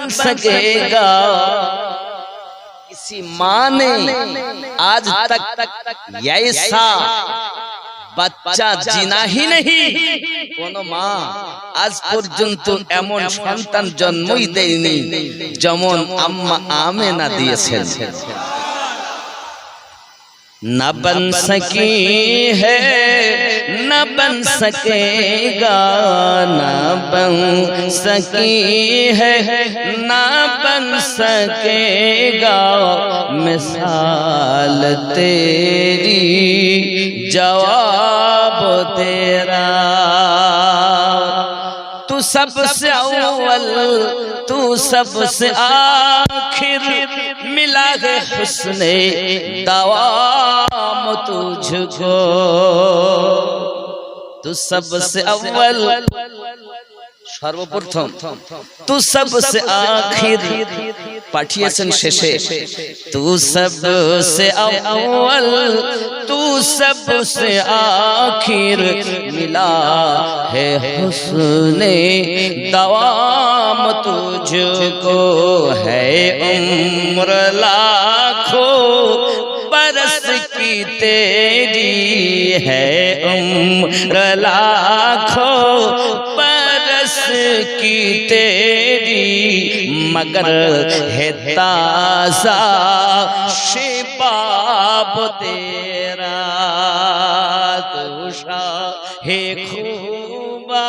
बन सकेगा। किसी माँ ने आज तक ऐसा বাচ্চা জিনাহি নেই, কোন মা আজ পর্যন্ত এমন সন্তান জন্মই দেয়নি যেমন আম্মা আমেনা দিয়েছেন। না বন সকি है न बन सकेगा, ना बन सकी है ना बन सकेगा, मिसाल तेरी जवाब तेरा। तू सबसे अव्वल तू सबसे आखिर, मिला है हुस्ने दवाम तुझको। तू सबसे अव्वल সর্বপ্রথম, তু সবসে আখির পাঠিয়েছেন শেষে। তু সবসে আউয়াল তু সবসে আখির, মিলা है हुस्ने दवाम तुझको। है उम्र लाखों बरस की तेरी, है उम्र लाखों बरस की तेरी, मगर है ताज़ा शिबाब तेरा। तू शाहे खूबा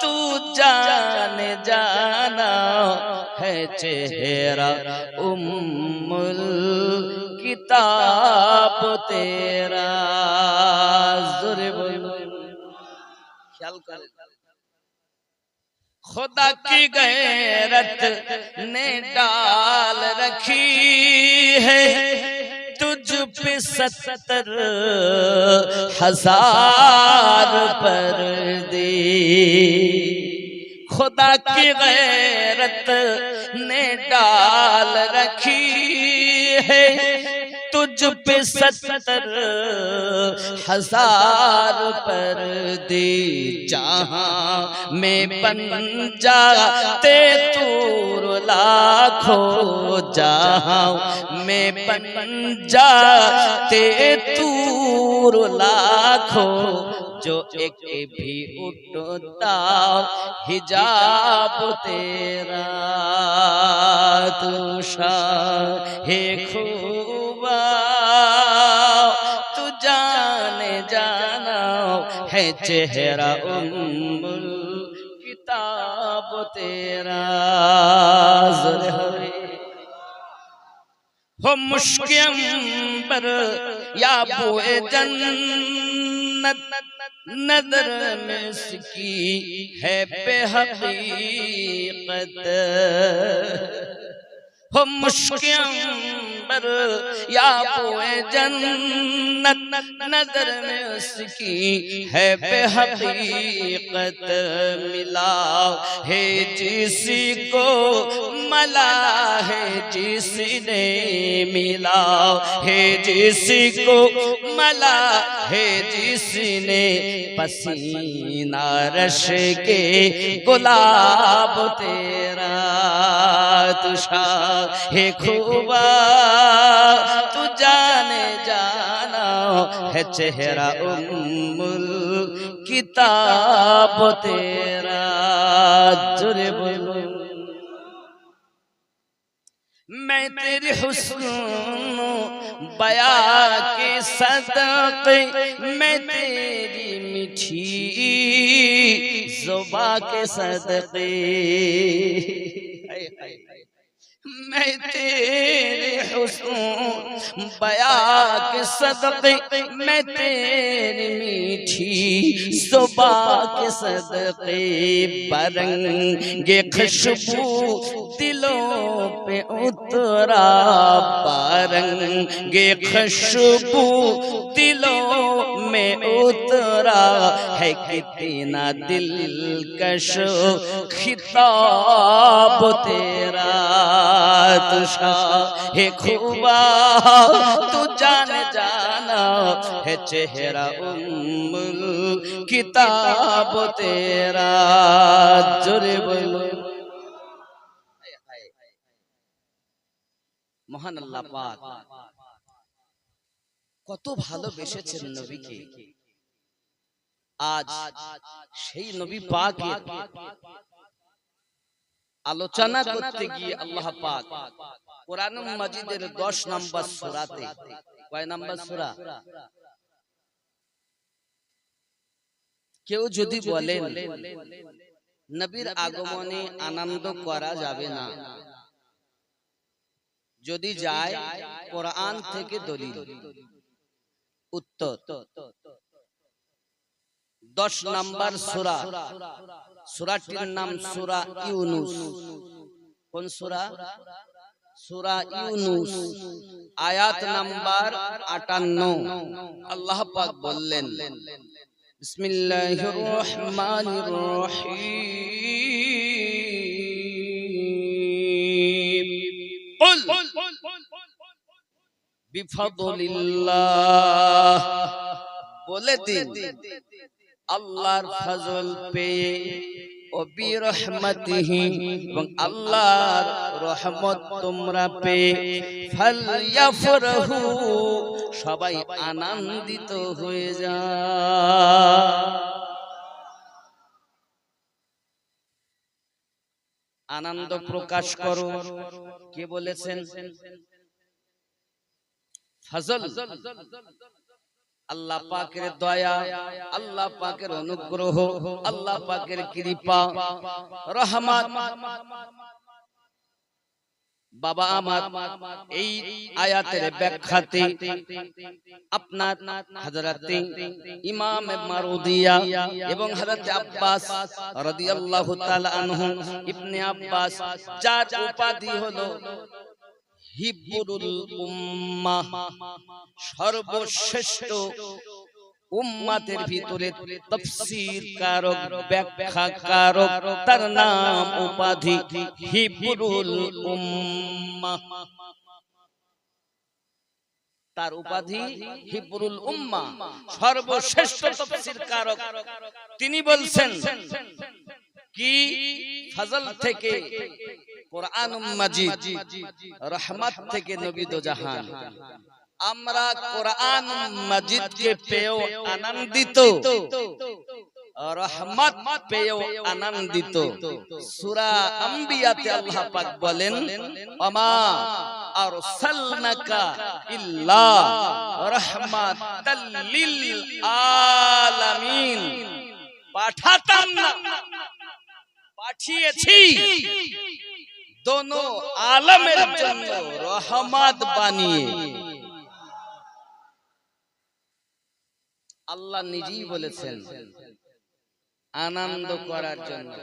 तू जान जाना है चेहरा उम्मुल किताब तेरा। ज़ोरे बोलो, ख्याल कर। खुदा की गैरत ने डाल रखी है तुझ पे 70,000 पर्दे। खुदा की गैरत ने डाल रखी है तुझ पे 70,000 पर्दे। जहां में बन जाते तूर लाखों, जहां में बन जाते तूर लाखों, जो एक भी उठता हिजाब तेरा। तू शाहे खूबा तू जाने जाना है चेहरा उम्मुल किताब तेरा। हो मुश्क अंबर या बोए जन्नत, नजर में इसकी है बेहकीकत। हो मुश्क अंबर या बोए जन्नत, नजर में उसकी है बेहकीकत। मिला है जिसी को मला है जिसने, मिला है जिसी को मला है जिसने, पसीना रश के गुलाब तेरा। तू शाहे खूबा तू जाने जाना है चेहरा उम्मुल किताब तेरा। जोरे बोलो, मैं तेरे हुस्न बया के सदक़े, मैं तेरी मीठी ज़ुबां के सदक़े, मैं तेरे हुस्न बया के सदक़े, मैं तेरी मीठी ज़ुबां के सदक़े, बरंगे खुशबू दिलों पे उतरा, बरंगे खुशबू दिलों में उतरा है, कितना दिलकश खिताब तेरा। तू शाहे खूबा तू जाने जाना है चेहरा उम्मुल किताब तेरा। जोरे बोलो, মহান আল্লাহ পাক কত ভালোবেসেছেন নবীকে। আজ সেই নবী পাকের আলোচনা করতে গিয়ে আল্লাহ পাক কোরআন মাজিদের 10 নম্বর সূরাতে, কয় নম্বর সূরা? কেউ যদি বলেন নবীর আগমনে আনন্দ করা যাবে না, যদি যায় কোরআন থেকে দলিল। উত্তর, 10 নম্বর সূরা, সূরাটির নাম সূরা ইউনূস। কোন সূরা? সূরা ইউনূস, আয়াত নাম্বার 58। আল্লাহ পাক বললেন, বিসমিল্লাহির রহমানির রহিম, কুল বিফাদলিল্লাহ, বলে দিন আল্লাহর ফজল পেয়ে, ও বিরহমাতিহি, এবং আল্লাহর রহমত তোমরা পেয়ে, ফালইফরাহু, সবাই আনন্দিত হয়ে যায়। আনন্দ প্রকাশ করো, কে বলেছেন? ফজল, আল্লাহ পাকের দয়া, আল্লাহ পাকের অনুগ্রহ, আল্লাহ পাকের কৃপা, রহমত। বাবা আমার এই আয়াতের ব্যাখ্যাতে আপনার হযরতে ইমাম মারুদিয়া এবং হযরতে আব্বাস রাদিয়াল্লাহু তাআলা আনহু, ইবনে আব্বাস, যার উপাধি হলো হিব্রুল উম্মাহ, সর্বশ্রেষ্ঠ উম্মাতের ভিতরে তাফসীর কারক, ব্যাখ্যা কারক, তার নাম উপাধি হিব্রুল উম্মাহ। তার উপাধি হিব্রুল উম্মাহ, সর্বশ্রেষ্ঠ তাফসীর কারক। তিনি বলছেন কি ফজল থেকে কোরআন মাজিদ, রহমত থেকে নবী দো জাহান। আমরা কোরআন মাজিদকে পেয়েও আনন্দিত, রহমত পেয়েও আনন্দিত। সূরা আম্বিয়াতে আল্লাহ পাক বলেন, ওমা আরসালনাকা ইল্লা রাহমাতাল লিল আলামিন, পাঠাতাম না, পাঠিয়েছি দোনো আলমের জন্য রহমত বানিয়ে। আল্লাহ নিজেই বলেছেন আনন্দ করার জন্য,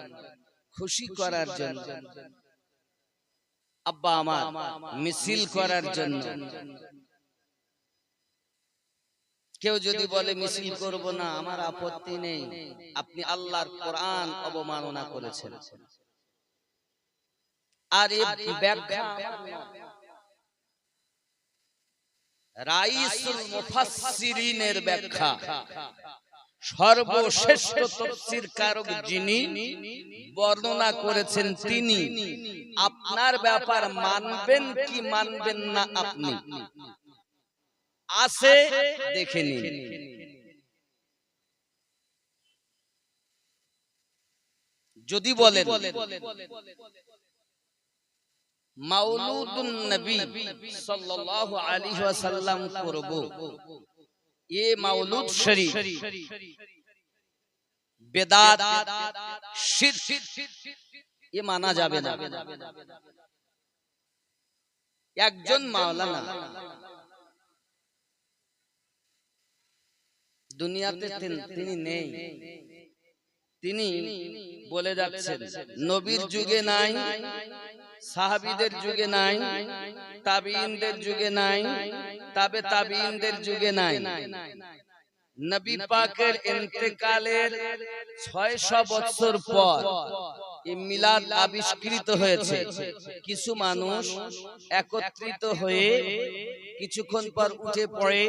খুশি করার জন্য, আব্বা আমার মিছিল করার জন্য। কেউ যদি বলে মিছিল করব না, আমার আপত্তি নেই, আপনি আল্লাহর কোরআন অবমাননা করেছেন। আর এই ব্যাখ্যা রাইসুল মুফাসসিরিনের ব্যাখ্যা, সর্বশ্রেষ্ঠ তাফসীর কারক যিনি বর্ণনা করেছেন তিনি। আপনার ব্যাপার মানবেন কি মানবেন না আপনি আছে দেখে নিন। যদি বলেন মাউলুদুন নবী সাল্লাল্লাহু আলাইহি ওয়াসাল্লাম করব, এ মাউলুদ শরীফ বেদাত, শিরক, এ মানা যাবে না। একজন মাওলানা দুনিয়াতে তিনি নেই, তিনি বলে যাচ্ছেন নবীর যুগে নাই, সাহাবীদের যুগে নাই, তাবিঈনদের যুগে নাই, তাবে তাবিঈনদের যুগে নাই। নবী পাকের ইন্তেকালের 600 বছর পর এই মিলাদ আবিষ্কৃত হয়েছে। কিছু মানুষ একত্রিত হয়ে কিছুক্ষণ পর উঠে পড়ে,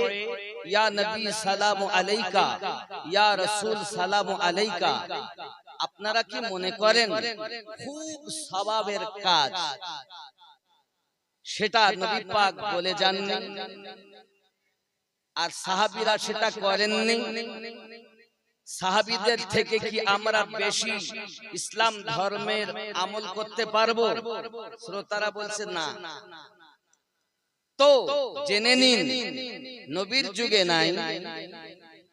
ইয়া নবী সালামু আলাইকা, ইয়া রাসূল সালামু আলাইকা। আপনারা কি মনে করেন খুব সওয়াবের কাজ? সেটা নবী পাক বলে যাননি, আর সাহাবীরা সেটা করেননি। সাহাবীদের থেকে কি আমরা বেশি ইসলাম ধর্মের আমল করতে পারবো? শ্রোতারা বলছে না। তো জেনে নিন, নবীর যুগে নাই,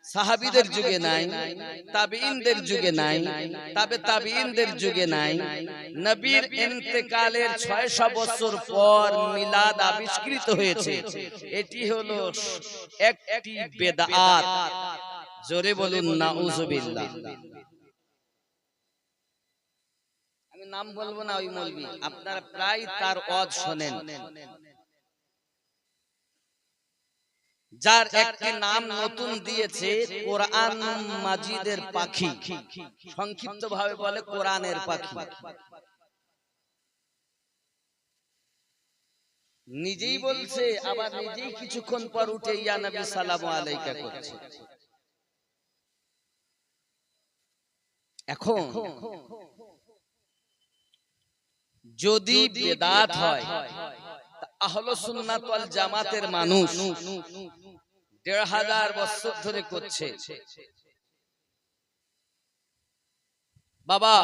সাহাবীদের যুগে নাই, তাবিঈনদের যুগে নাই, তাবিঈনদের যুগে নাই, নবীর ইন্তেকালের 600 বছর পর মিলাদ আবিষ্কৃত হয়েছে। এটি হলো একটি বেদাত। জোরে বলুন নাউজুবিল্লাহ। আমি নাম বলবো না, ওই মৌলবি, আপনারা প্রায় তার ওয়াজ শোনেন, যার একটি নাম নতুন দিয়েছে কোরআন মাজিদের পাখি, সংক্ষিপ্ত ভাবে বলে কোরআনের পাখি। নিজেই বলছে, আবার নিজেই কিছুক্ষণ পর উঠে ইয়া নবী সালামু আলাইকা করছে। এখন যদি বেদাত হয়, আহলে সুন্নাত ওয়াল জামাতের মানুষ ১৫০০ বছর ধরে করছে। বাবা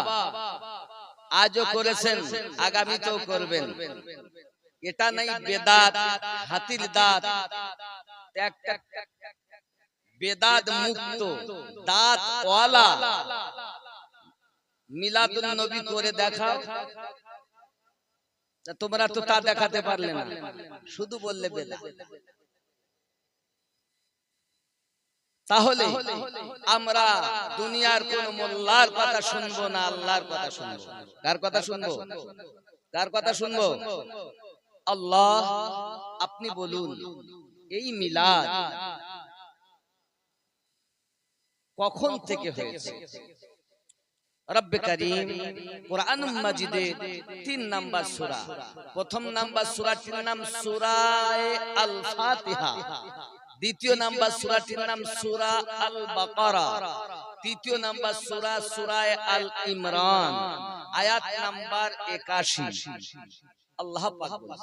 আজও করেছেন, আগামীতেও করবেন। এটা নাই বেদাত, হাতির দাঁত, বেদাত মুক্ত দাঁত ওয়ালা মিলাদুন নবী করে দেখাও। তোমরা তো তা দেখাতে পারলে না, শুধু বললে বেদাত। তাহলে আমরা দুনিয়ার কোন মোল্লার কথা শুনবো না, আল্লাহর কথা শুনবো। কার কথা শুনবো? কার কথা শুনবো? আল্লাহ। আপনি বলুন, এই মিলাদ কখন থেকে হয়েছে? রব্বে কারীম কোরআন মাজিদে 3 নাম্বার সূরা, প্রথম নাম্বার সূরাটির নাম সূরা আল ফাতিহা, দ্বিতীয় নাম্বার সূরাটির নাম সূরা আল বাকারা, তৃতীয় নাম্বার সূরা সূরা আল ইমরান, আয়াত নাম্বার 81। আল্লাহ পাক বলেন,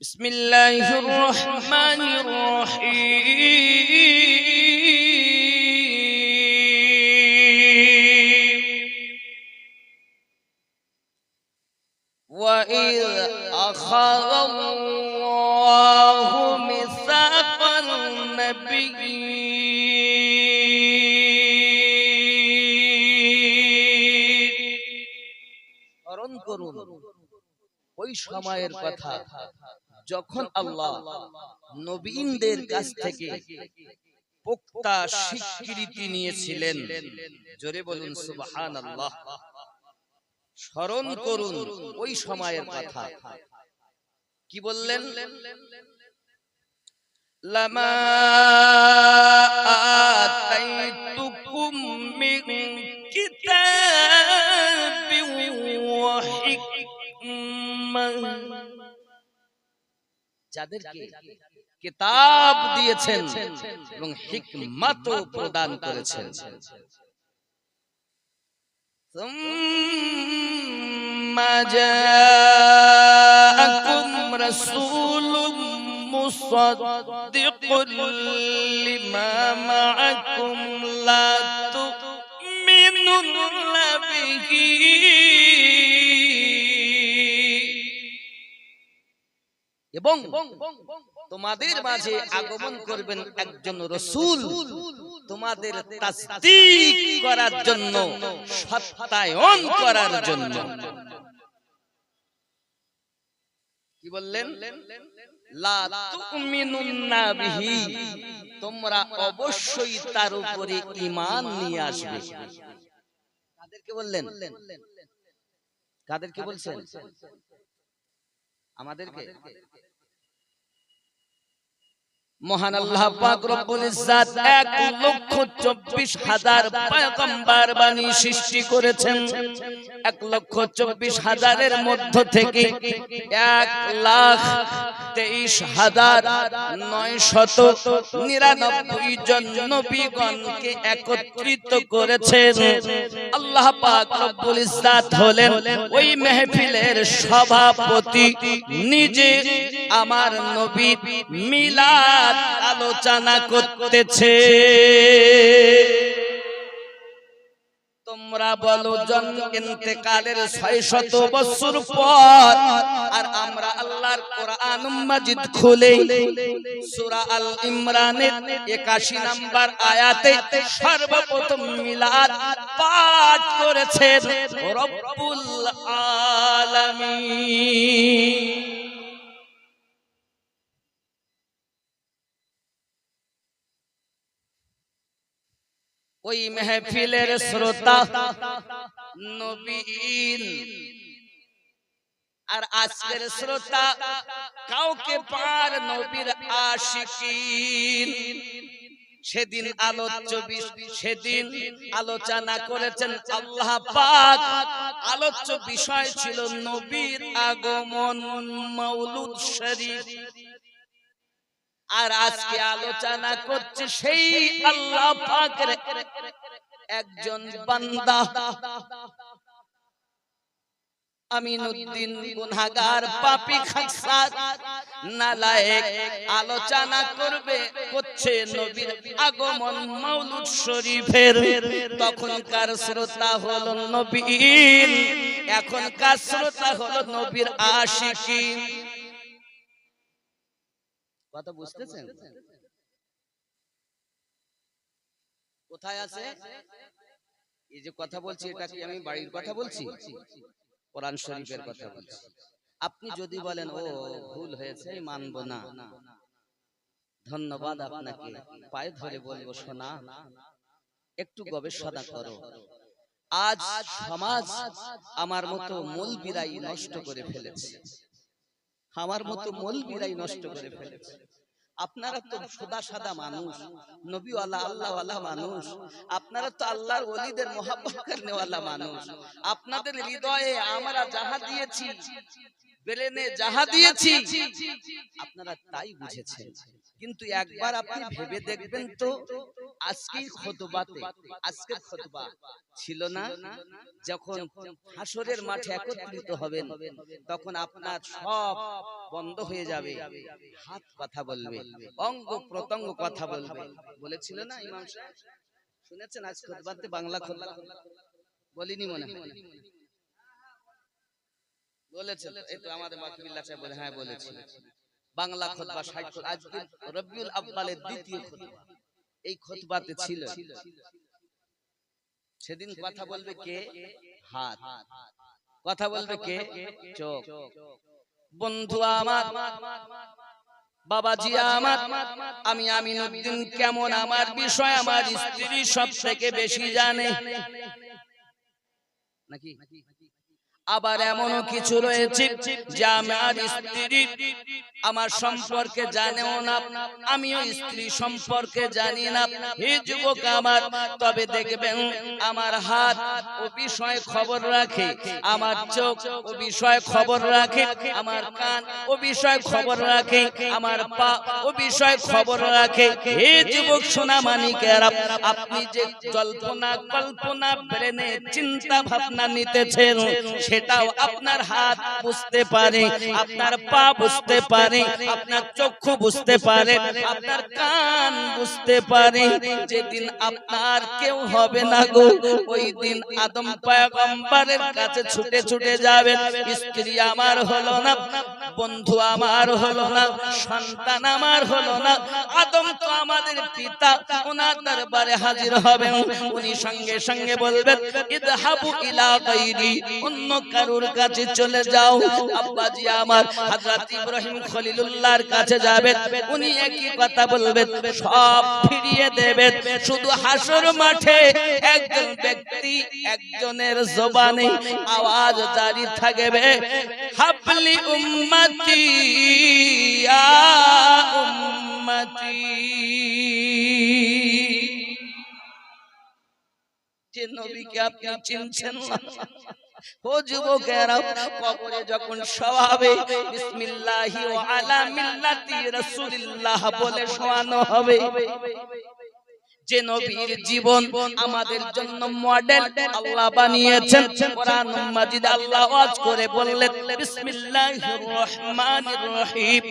বিসমিল্লাহির রহমানির রহিম। وَإِذْ أَخَذَ اللَّهُ مِيثَاقَ النَّبِيِّينَ। স্মরণ করুন ওই সময়ের কথা যখন আল্লাহ নবীনদের কাছ থেকে পোক্তা স্বীকৃতি নিয়েছিলেন। জোরে বলুন সুবহানাল্লাহ। স্মরণ করুন ওই সময়ের কথা। কি বললেন? লামা আতাইতুকুম মিন কিতাবিন ওয়া হিকমাহ, যাদেরকে কিতাব দিয়েছেন এবং হিকমতও প্রদান করেছেন। ثم جاءكم رسول مصدق لما معكم لا تؤمنون به এবং তোমাদের মাঝে আগমন করবেন একজন রাসূল তোমাদের তাসদীক করার জন্য, সত্যায়ন করার জন্য। কি বললেন? লা তুমিনুন্না বিহি, তোমরা অবশ্যই তার উপরে ঈমান নিয়ে আসবে। কাদেরকে বললেন? কাদেরকে বলছেন? আমাদেরকে। মহান আল্লাহ পাক রব্বুল ইজ্জাত 1,24,000 পয়গম্বর বাণী সৃষ্টি করেছেন। 1,24,000-এর মধ্য থেকে 1,23,999 জন নবীগণকে একত্রিত করেছেন। আল্লাহ পাক রব্বুল ইজ্জাত হলেন ওই মেহফিলের সভাপতি, নিজে আমার নবী মিলাদ আলোচনা করতেছে। তোমরা বলো জন্ম ইন্তেকালের 600 বছর পর, আর আমরা আল্লাহর কোরআন মাজিদ খুলে সূরা আল ইমরানের 81 নম্বর আয়াতে সর্বপ্রথম মিলাদ পাঠ করেছেন রব্বুল আলামিন। ওই মেহফিলের শ্রোতা নবীন, আর আজকের শ্রোতা কাউকে পার নবীর আশিকিন। সেদিন সেদিন আলোচনা করেছেন আল্লাহ পাক। আলোচ্য বিষয় ছিল নবীর আগমন, মাউলুদ শরীফ। আর আজকে আলোচনা করছে সেই আল্লাহ পাকের একজন বান্দা আমিনউদ্দিন, গুনাহগার, পাপী, খাসসার, নালায়েক। আলোচনা করছে নবীর আগমন, মাউলুদ শরীফের। তখনকার শ্রোতা হলো নবীন, এখনকার শ্রোতা হলো নবীর আশিকিন। কথা বুঝতেছেন? কোথায় আছে? এই যে কথা বলছি, এটা কি আমি বাড়ির কথা বলছি? কোরআন শরীফের কথা বলছি। আপনি যদি বলেন ও ভুল হয়েছে, মানব না, ধন্যবাদ আপনাকে, পায়ে ধরে বলবো শোনা, একটু গবেষণা করো। আজ সমাজ আমার মতো মৌলবীরাই নষ্ট করে ফেলেছে, আমার মতো মৌলবীরাই নষ্ট করে ফেলেছে। আপনারা তো সাদা সাদা মানুষ, নবীওয়ালা আল্লাহওয়ালা মানুষ, আপনারা তো আল্লাহর ওলিদের মহব্বত করনেওয়ালা মানুষ। আপনাদের হৃদয়ে আমরা যাহা দিয়েছি, ব্রেনে যাহা দিয়েছি, আপনারা তাই বুঝেছেন। কিন্তু একবার আপনি ভেবে দেখবেন তো, আজকের খুতবা ছিল না, যখন হাসরের মাঠে একত্রিত হবেন তখন আপনার সব বন্ধ হয়ে যাবে, হাত কথা বলবে, অঙ্গ প্রত্যঙ্গ কথা বলবে। বলেছিল না ইমাম সাহেব? শুনেছেন আজ খুতবাতে? বাংলা খুতবা বলিনি মনে হয়, বলেছেন। এই তো আমাদের মাহফিল্লাহ সাহেব বলে, হ্যাঁ বলেছি। বাংলা খুতবা 60, আজকে রবিউল আউয়ালের দ্বিতীয় খুতবা এই খুতবাতে ছিল। সেদিন কথা বলবে কে? হাত। কথা বলবে কে? চোখ। বন্ধু আমার, বাবাজি আমার, আমি আমিনউদ্দিন কেমন, আমার বিষয় আমার স্ত্রী সব থেকে বেশি জানে নাকি? আবার এমনও কিছু রয়েছে যে আমার স্ত্রী আমার সম্পর্কে জানেও না, আমিও স্ত্রী সম্পর্কে জানি না। হে যুবক আমার, তবে দেখবেন আমার হাত ও বিষয়ে খবর রাখে, আমার চোখ ও বিষয়ে খবর রাখে, আমার কান ও বিষয়ে খবর রাখে, আমার পা ও বিষয়ে খবর রাখে। হে যুবক সোনা মানিকেরা, আপনি যে জল্পনা কল্পনা ব্রেনে চিন্তা ভাবনা নিতেছেন, সেটাও আপনার হাত বুঝতে পারে, আপনার পা বুঝতে পারে, আপনার চক্ষু বুঝতে পারে, আপনার কান বুঝতে পারে। যেদিন আপনার কেউ হবে না গো, ওই দিন আদম পয়গম্বরের কাছে ছুটে ছুটে যাবেন। স্ত্রী আমার হলো না, বন্ধু আমার হলো না, সন্তান আমার হলো না, আদম তো আমাদের পিতা, ওনার দরবারে হাজির হবেন। উনি সঙ্গে সঙ্গে বলবেন ইযহাবু ইলা গায়রি, অন্য কারুর কাছে চলে যাও। আব্বাজি আমার হযরত ইব্রাহিম খলিলুল্লাহর কাছে যাবেন, উনি একই কথা বলবেন, সব ফিরিয়ে দেবেন। শুধু হাসর মাঠে একজন ব্যক্তি, একজনের জবানে আওয়াজ জারি থাকবে, হাবলি উম্মতি ইয়া উম্মতি। উম্মতি যে নবীকে আপনি চিনছেন না ও যুবকেরা কবরে যখন শোয়াবে বিসমিল্লাহি ওয়া আলা মিল্লাতি রাসূলিল্লাহ বলে শোয়ানো হবে যে নবীর জীবন আমাদের জন্য মডেল আল্লাহ বানিয়েছেন কোরআন মাজিদ আল্লাহ ওয়াজ করে বললেন বিসমিল্লাহির রহমানির রহিম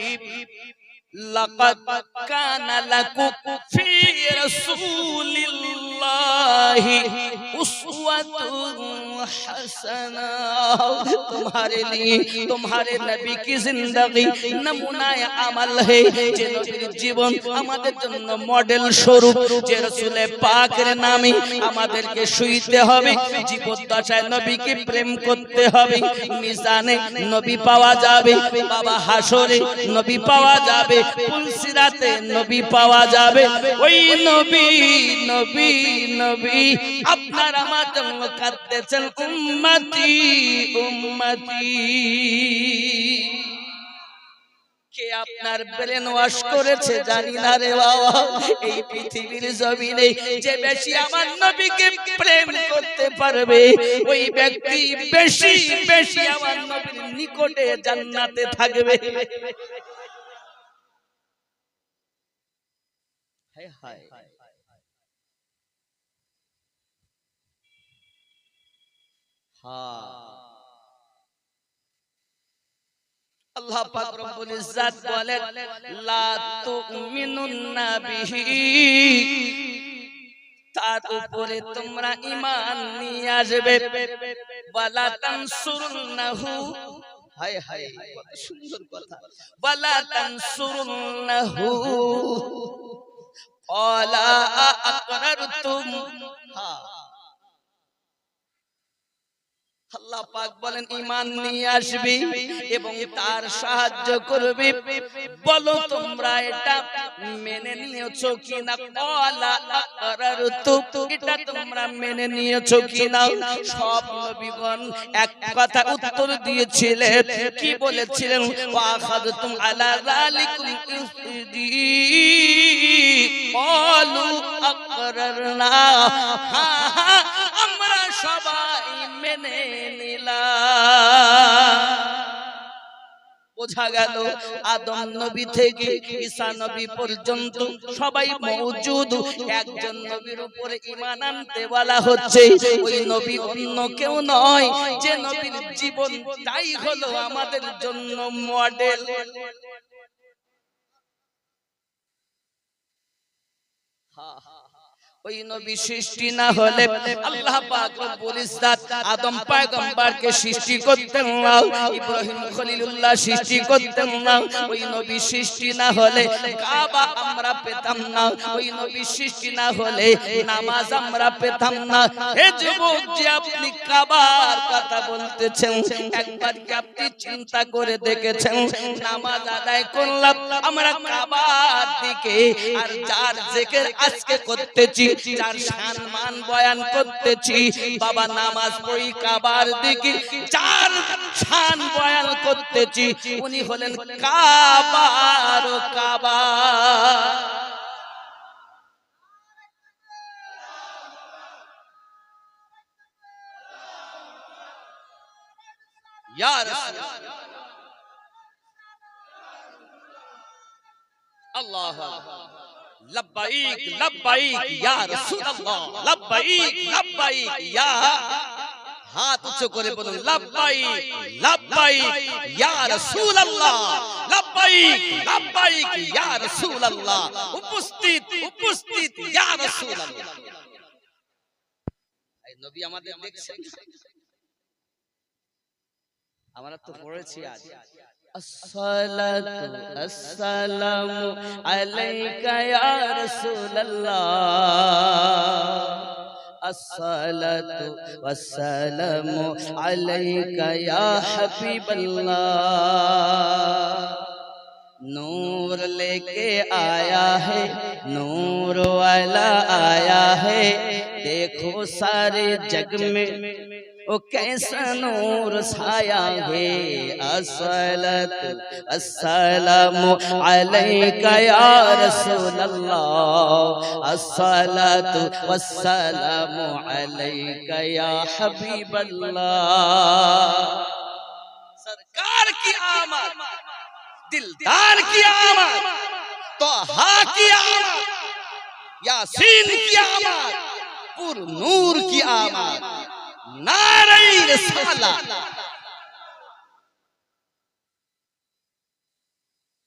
লাকাদ কানা লাকুম ফি রাসূলিল্লাহি উসওয়াতুন হাসানা तुम्हारे लिए तुम्हारे नबी की जिंदगी नमूना अमल है যে নবীর জীবন আমাদের জন্য মডেল স্বরূপ যে রাসূল পাকের নামে আমাদেরকে শুইতে হবে জীবদ্দশায় নবীকে প্রেম করতে হবে মিজানে নবী পাওয়া যাবে বাবা হাসরে নবী পাওয়া যাবে পুলসিরাতে নবী পাওয়া যাবে ওই নবী নবী নবী আপনার আমার জন্য কাঁদতেছেন উম্মতি উম্মতি কে আপনার ব্রেন ওয়াশ করেছে জানি না রে বাবা এই পৃথিবীর জমিনে যে বেশি আমার নবীকে প্রেম করতে পারবে ওই ব্যক্তি বেশি বেশি আমার নবীর নিকটে জান্নাতে থাকবে হায় হায় আল্লাহ পাক রব্বুল ইজ্জত বলেন লা তুমিনুন্না বিহি তার উপরে তোমরা ঈমান নিয়ে আসবে ওয়ালা তানসুরুন্নাহু হায় হায় কত সুন্দর কথা ওয়ালা তানসুরুন্নাহু ওয়ালা আকরারতুম আল্লাহ পাক বলেন ঈমান নিয়ে আসবি এবং তার সাহায্য করবি বলো তোমরা এটা মেনে নিয়েছো কিনা ক্বালা আকরারতু এটা তোমরা মেনে নিয়েছো কিনা সব নবীগণ এক কথা উত্তর দিয়েছিলেন কি বলেছিলেন ওয়া আখাযতুম আলা যালিকুম ইসদি ক্বালু আকরারনা আমরা সবাই মেনে বোঝা গেল আদম নবী থেকে ঈসা নবী পর্যন্ত সবাই মওজুদ একজন নবীর উপরে ঈমান আনতে বলা হচ্ছে ওই নবী অন্য কেউ নয় যে নবীর জীবনটাই হলো আমাদের জন্য মডেল ওই নবী সৃষ্টি না হলে আল্লাহ পাক রব্বুল ইজ্জত আদম পয়গম্বরকে সৃষ্টি করতেন না ইব্রাহিম খলিলুল্লাহ সৃষ্টি করতেন না ওই নবী সৃষ্টি না হলে কাবা আমরা পেতাম না ওই নবী সৃষ্টি না হলে নামাজ আমরা পেতাম না হে যুবক যে আপনি কাবার কথা বলতেছেন একবার কি আপনি চিন্তা করে দেখেছেন নামাজ আদায় করলাম আমরা কাবার দিকে আর যার জিকির আজকে করতেছি যার সম্মান বয়ান করতেছি বাবা নামাজ পড়ি কাবার দিকে যার শান বয়ান করতেছি উনি হলেন কাবার ও কাবা ইয়া রাসূল আল্লাহ लब्बाइक लब्बाइक या रसूल अल्लाह लब्बाइक लब्बाइक या हाथ ऊंचे করে বলুন लब्बाइक लब्बाइक या रसूल अल्लाह लब्बाइक लब्बाइक या रसूल अल्लाह उपस्थित उपस्थित या रसूल अल्लाह এই নবী আমাদের দেখছেন আমরা তো পড়েছি আজ الصلاة السلام عليك يا رسول الله الصلاة والسلام عليك يا حبيب الله नूर लेके आया है नूर वाला आया है देखो सारे जग में ओ कैसा नूर साया है अस्सलात अस्सलामु अलैका या रसूल अल्लाह अस्सलात वस्सलामु अलैका या हबीब अल्लाह। सरकार की आमद, दिलदार की आमद, तोहा की आमद, यासीन की आमद, पुर नूर की आमद, नारे रिसालत।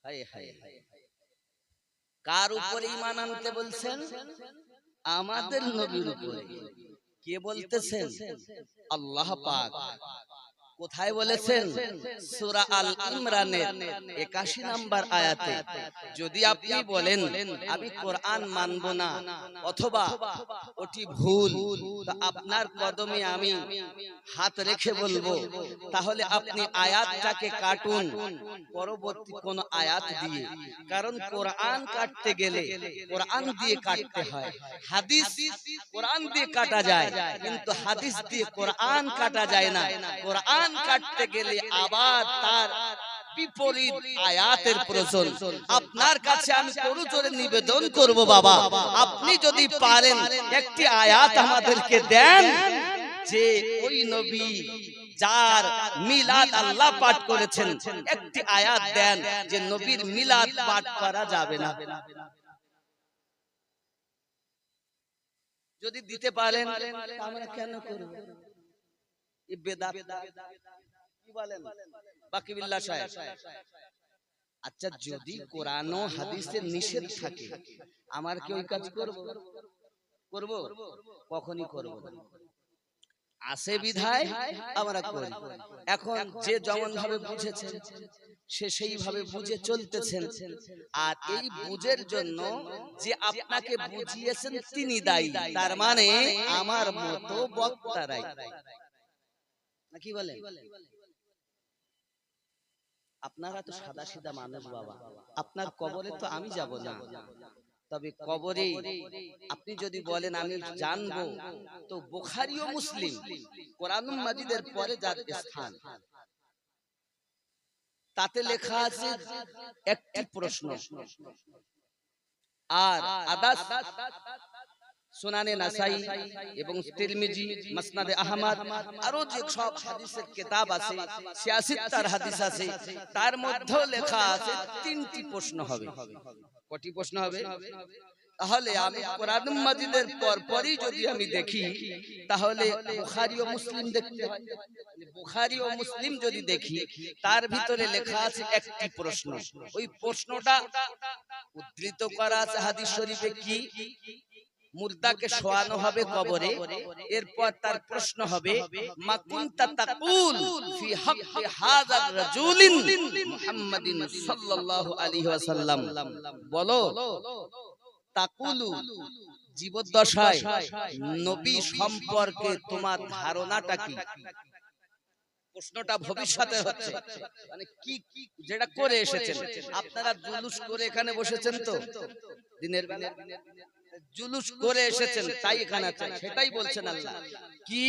हाय हाय কার উপরে ঈমান আনতে বলছেন? আমাদের নবীর উপরে। কে বলতেছেন? আল্লাহ পাক। কোথায় বলেছেন? সূরা আল ইমরানের 81 নম্বর আয়াতে। যদি আপনি বলেন আমি কোরআন মানব না অথবা ওটি ভুল, তো আপনার কদমে আমি হাত রেখে বলবো তাহলে আপনি আয়াতটাকে কাটুন পরবর্তী কোন আয়াত দিয়ে। কারণ কোরআন কাটতে গেলে কোরআন দিয়ে কাটতে হয়। হাদিস কোরআন দিয়ে কাটা যায়, কিন্তু হাদিস দিয়ে কোরআন কাটা যায় না। কোরআন কাটতে গেলে আবার তার বিপরীত আয়াতের প্রয়োজন। আপনার কাছে আমি করজোরে নিবেদন করব বাবা, আপনি যদি পারেন একটি আয়াত আমাদেরকে দেন যে ওই নবী যার মিলাদ আল্লাহ পাঠ করেছেন, একটি আয়াত দেন যে নবীর মিলাদ পাঠ করা যাবে না। যদি দিতে পারেন আমরা কেন করব? এই বেদাত কি বলেন বাকিবিল্লাহ সাহেব? আচ্ছা, যদি কোরআন ও হাদিসে নিষেধ থাকে আমার কি ওই কাজ করব? করব? কখনই করব না। আসে বিধায় আমরা করি। এখন যে যেমন ভাবে বুঝেছেন সে সেইভাবে বুঝে চলতেছেন, আর এই বুঝের জন্য যে আপনাকে বুঝিয়েছেন তিনি দায়ী। তার মানে আমার মতো বক্তারাই, নাকি বলেন? আপনারা তো সাদা সিধা মানুষ বাবা, আপনার কবরে তো আমি যাব না। তবে কবরে আপনি যদি বলেন আমি জানবো, তো বুখারী ও মুসলিম কোরআন মাজিদের পরে যার স্থান, তাতে লেখা আছে একটি প্রশ্ন। আর আদাস সুনানে নাসাই এবং তিরমিজি, মুসনাদে আহমদ, আরো যে সব হাদিসের কিতাব আছে, 76 হাদিস আছে, তার মধ্যেও লেখা আছে 3টি প্রশ্ন হবে। কয়টি প্রশ্ন হবে? তাহলে আমি কোরআন মাজিদের পরপরই যদি আমি দেখি তাহলে বুখারী ও মুসলিম দেখতে হয়। বুখারী ও মুসলিম যদি দেখি তার ভিতরে লেখা আছে একটি প্রশ্ন। ওই প্রশ্নটা উদ্ধৃত করা আছে হাদিস শরীফে। কি? মুর্দাকে শোয়ানো হবে কবরে, এরপর তার প্রশ্ন হবে মা কুনতা তাকুল ফি হাক্কি হাযার রাজুলিন মুহাম্মাদিন সাল্লাল্লাহু আলাইহি ওয়াসাল্লাম। বলো তাকুলু জীবদ্দশায় নবী সম্পর্কে তোমার ধারণাটা কি? প্রশ্নটা ভবিষ্যতে হচ্ছে, মানে কি যেটা করে এসেছেন আপনারা। জুলুস করে এখানে বসেছেন, তো দিনের বেলা জুলুস করে এসেছেন, তাই এখানে আছেন, সেটাই বলছেন আল্লাহ। কি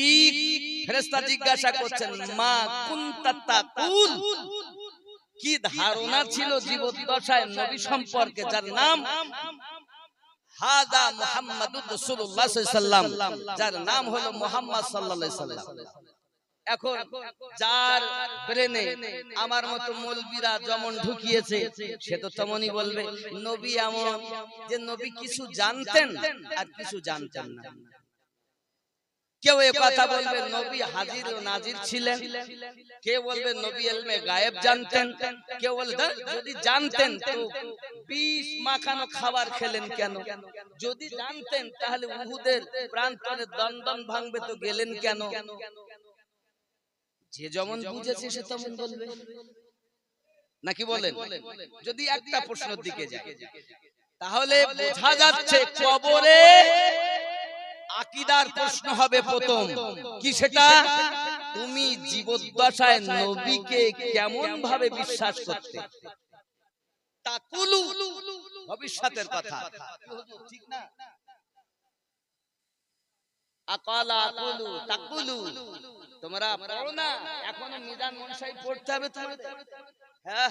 ফেরেশতা জিজ্ঞাসা করছেন মা কুনতা তাকুল, কি ধারণা ছিল জীবদ্দশায় নবী সম্পর্কে যার নাম হাদা মুহাম্মাদুর রাসূলুল্লাহ সাল্লাল্লাহু আলাইহি ওয়াসাল্লাম, যার নাম হলো মুহাম্মদ সাল্লাল্লাহু আলাইহি ওয়াসাল্লাম। এখন যার ব্রেনে আমার মতো মৌলবীরা যেমন ঢুকিয়েছে সে তো তেমনই বলবে নবী এমন যে নবী কিছু জানতেন আর কিছু জানতেন না। কেউ এই কথা বলবে নবী হাজির ও নাজির ছিলেন, কেউ বলবে নবী ইলমে গায়েব জানতেন, কেউ বলবে যদি জানতেন তো বিষ মাখানো খাবার খেলেন কেন? যদি জানতেন তাহলে উহুদের প্রান্তরে দন্দন ভাঙবে তো গেলেন কেন? যে যেমন বুঝেছে সে তেমন বলবে, নাকি বলেন? যদি একটা প্রশ্নের দিকে যায় তাহলে বোঝা যাচ্ছে কবরে আকীদার প্রশ্ন হবে প্রথম। কি সেটা? তুমি জীবদ্দশায় নবীকে কেমন ভাবে বিশ্বাস করতে? তাকুলু ভবিষ্যতের কথা, ঠিক না? আকালা আকুলু তাকুলু, তোমরা পড়ো না, এখনো মিজান মনসাই পড়তে হবে তোমাদের। হ্যাঁ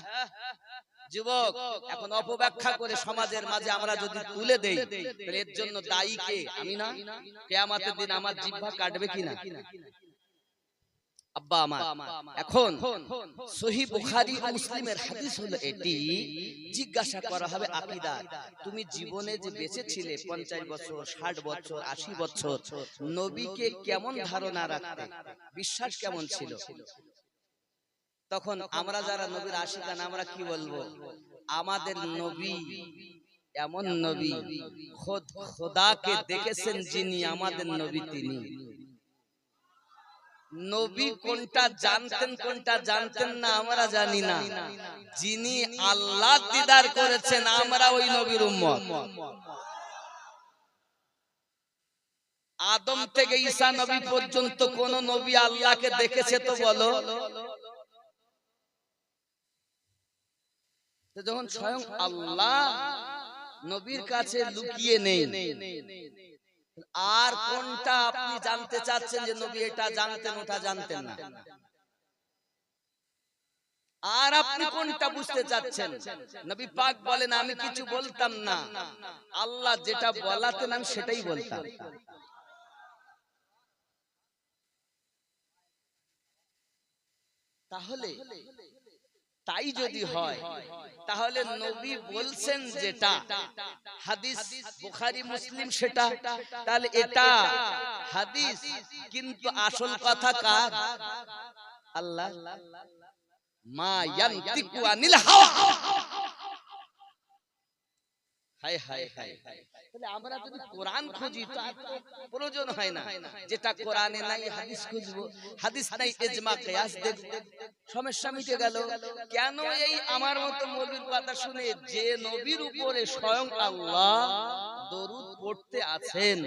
যুবক, এখন অপব্যাখ্যা করে সমাজের মাঝে আমরা যদি তুলে দেই, তাহলে এর জন্য দায়ী কে? আমি না? কিয়ামতের দিন আমার জিহ্বা কাটবে কিনা? আব্বা আমার, এখন সহিহ বুখারী ও মুসলিমের হাদিস হলো এটি। জিজ্ঞাসা করা হবে আকীদা, তুমি জীবনে যে বেঁচে ছিলে 50 বছর, 60 বছর, 80 বছর, নবীকে কেমন ধারণা রাখতে, বিশ্বাস কেমন ছিল? তখন আমরা যারা নবীর আশিকান, আমরা কি বলবো? আমাদের নবী এমন নবী, খোদ খোদাকে দেখেছেন যিনি, আমাদের নবী তিনি। নবী কোনটা জানতেন কোনটা জানতেন না আমরা জানি না, যিনি আল্লাহ দিদার করেছেন আমরা ওই নবীর উম্মত। আদম থেকে ঈসা নবী পর্যন্ত কোন নবী আল্লাহকে দেখেছে তো বলো? যখন স্বয়ং আল্লাহ নবীর কাছে লুকিয়ে নেই, আর কোনটা আপনি জানতে চাচ্ছেন যে নবী এটা জানতেন ওটা জানতেন না? আর আপনি কোনটা বুঝতে চাচ্ছেন? নবী পাক বলেন আমি কিছু বলতাম না, আল্লাহ যেটা বলাতেন আমি সেটাই বলতাম। তাহলে তাই যদি হয়, তাহলে নবী বলছেন যেটা হাদিস বুখারী মুসলিম সেটা, তাহলে এটা হাদিস, কিন্তু আসল কথা কার? আল্লাহ। মা ইয়ানতিকু আনিল হাওয়া। হায় হায় হায়, তাহলে আমরা যদি কোরআন খুঁজি তো আর প্রয়োজন হয় না, যেটা কোরআনে নাই হাদিস খুঁজবো, হাদিস নাই ইজমা কিয়াস দেখব, সমস্যা মিটে গেল। কেন এই আমার মতো নবীর কথা শুনে যে নবীর উপরে স্বয়ং আল্লাহ দরুদ পড়তে আছেন,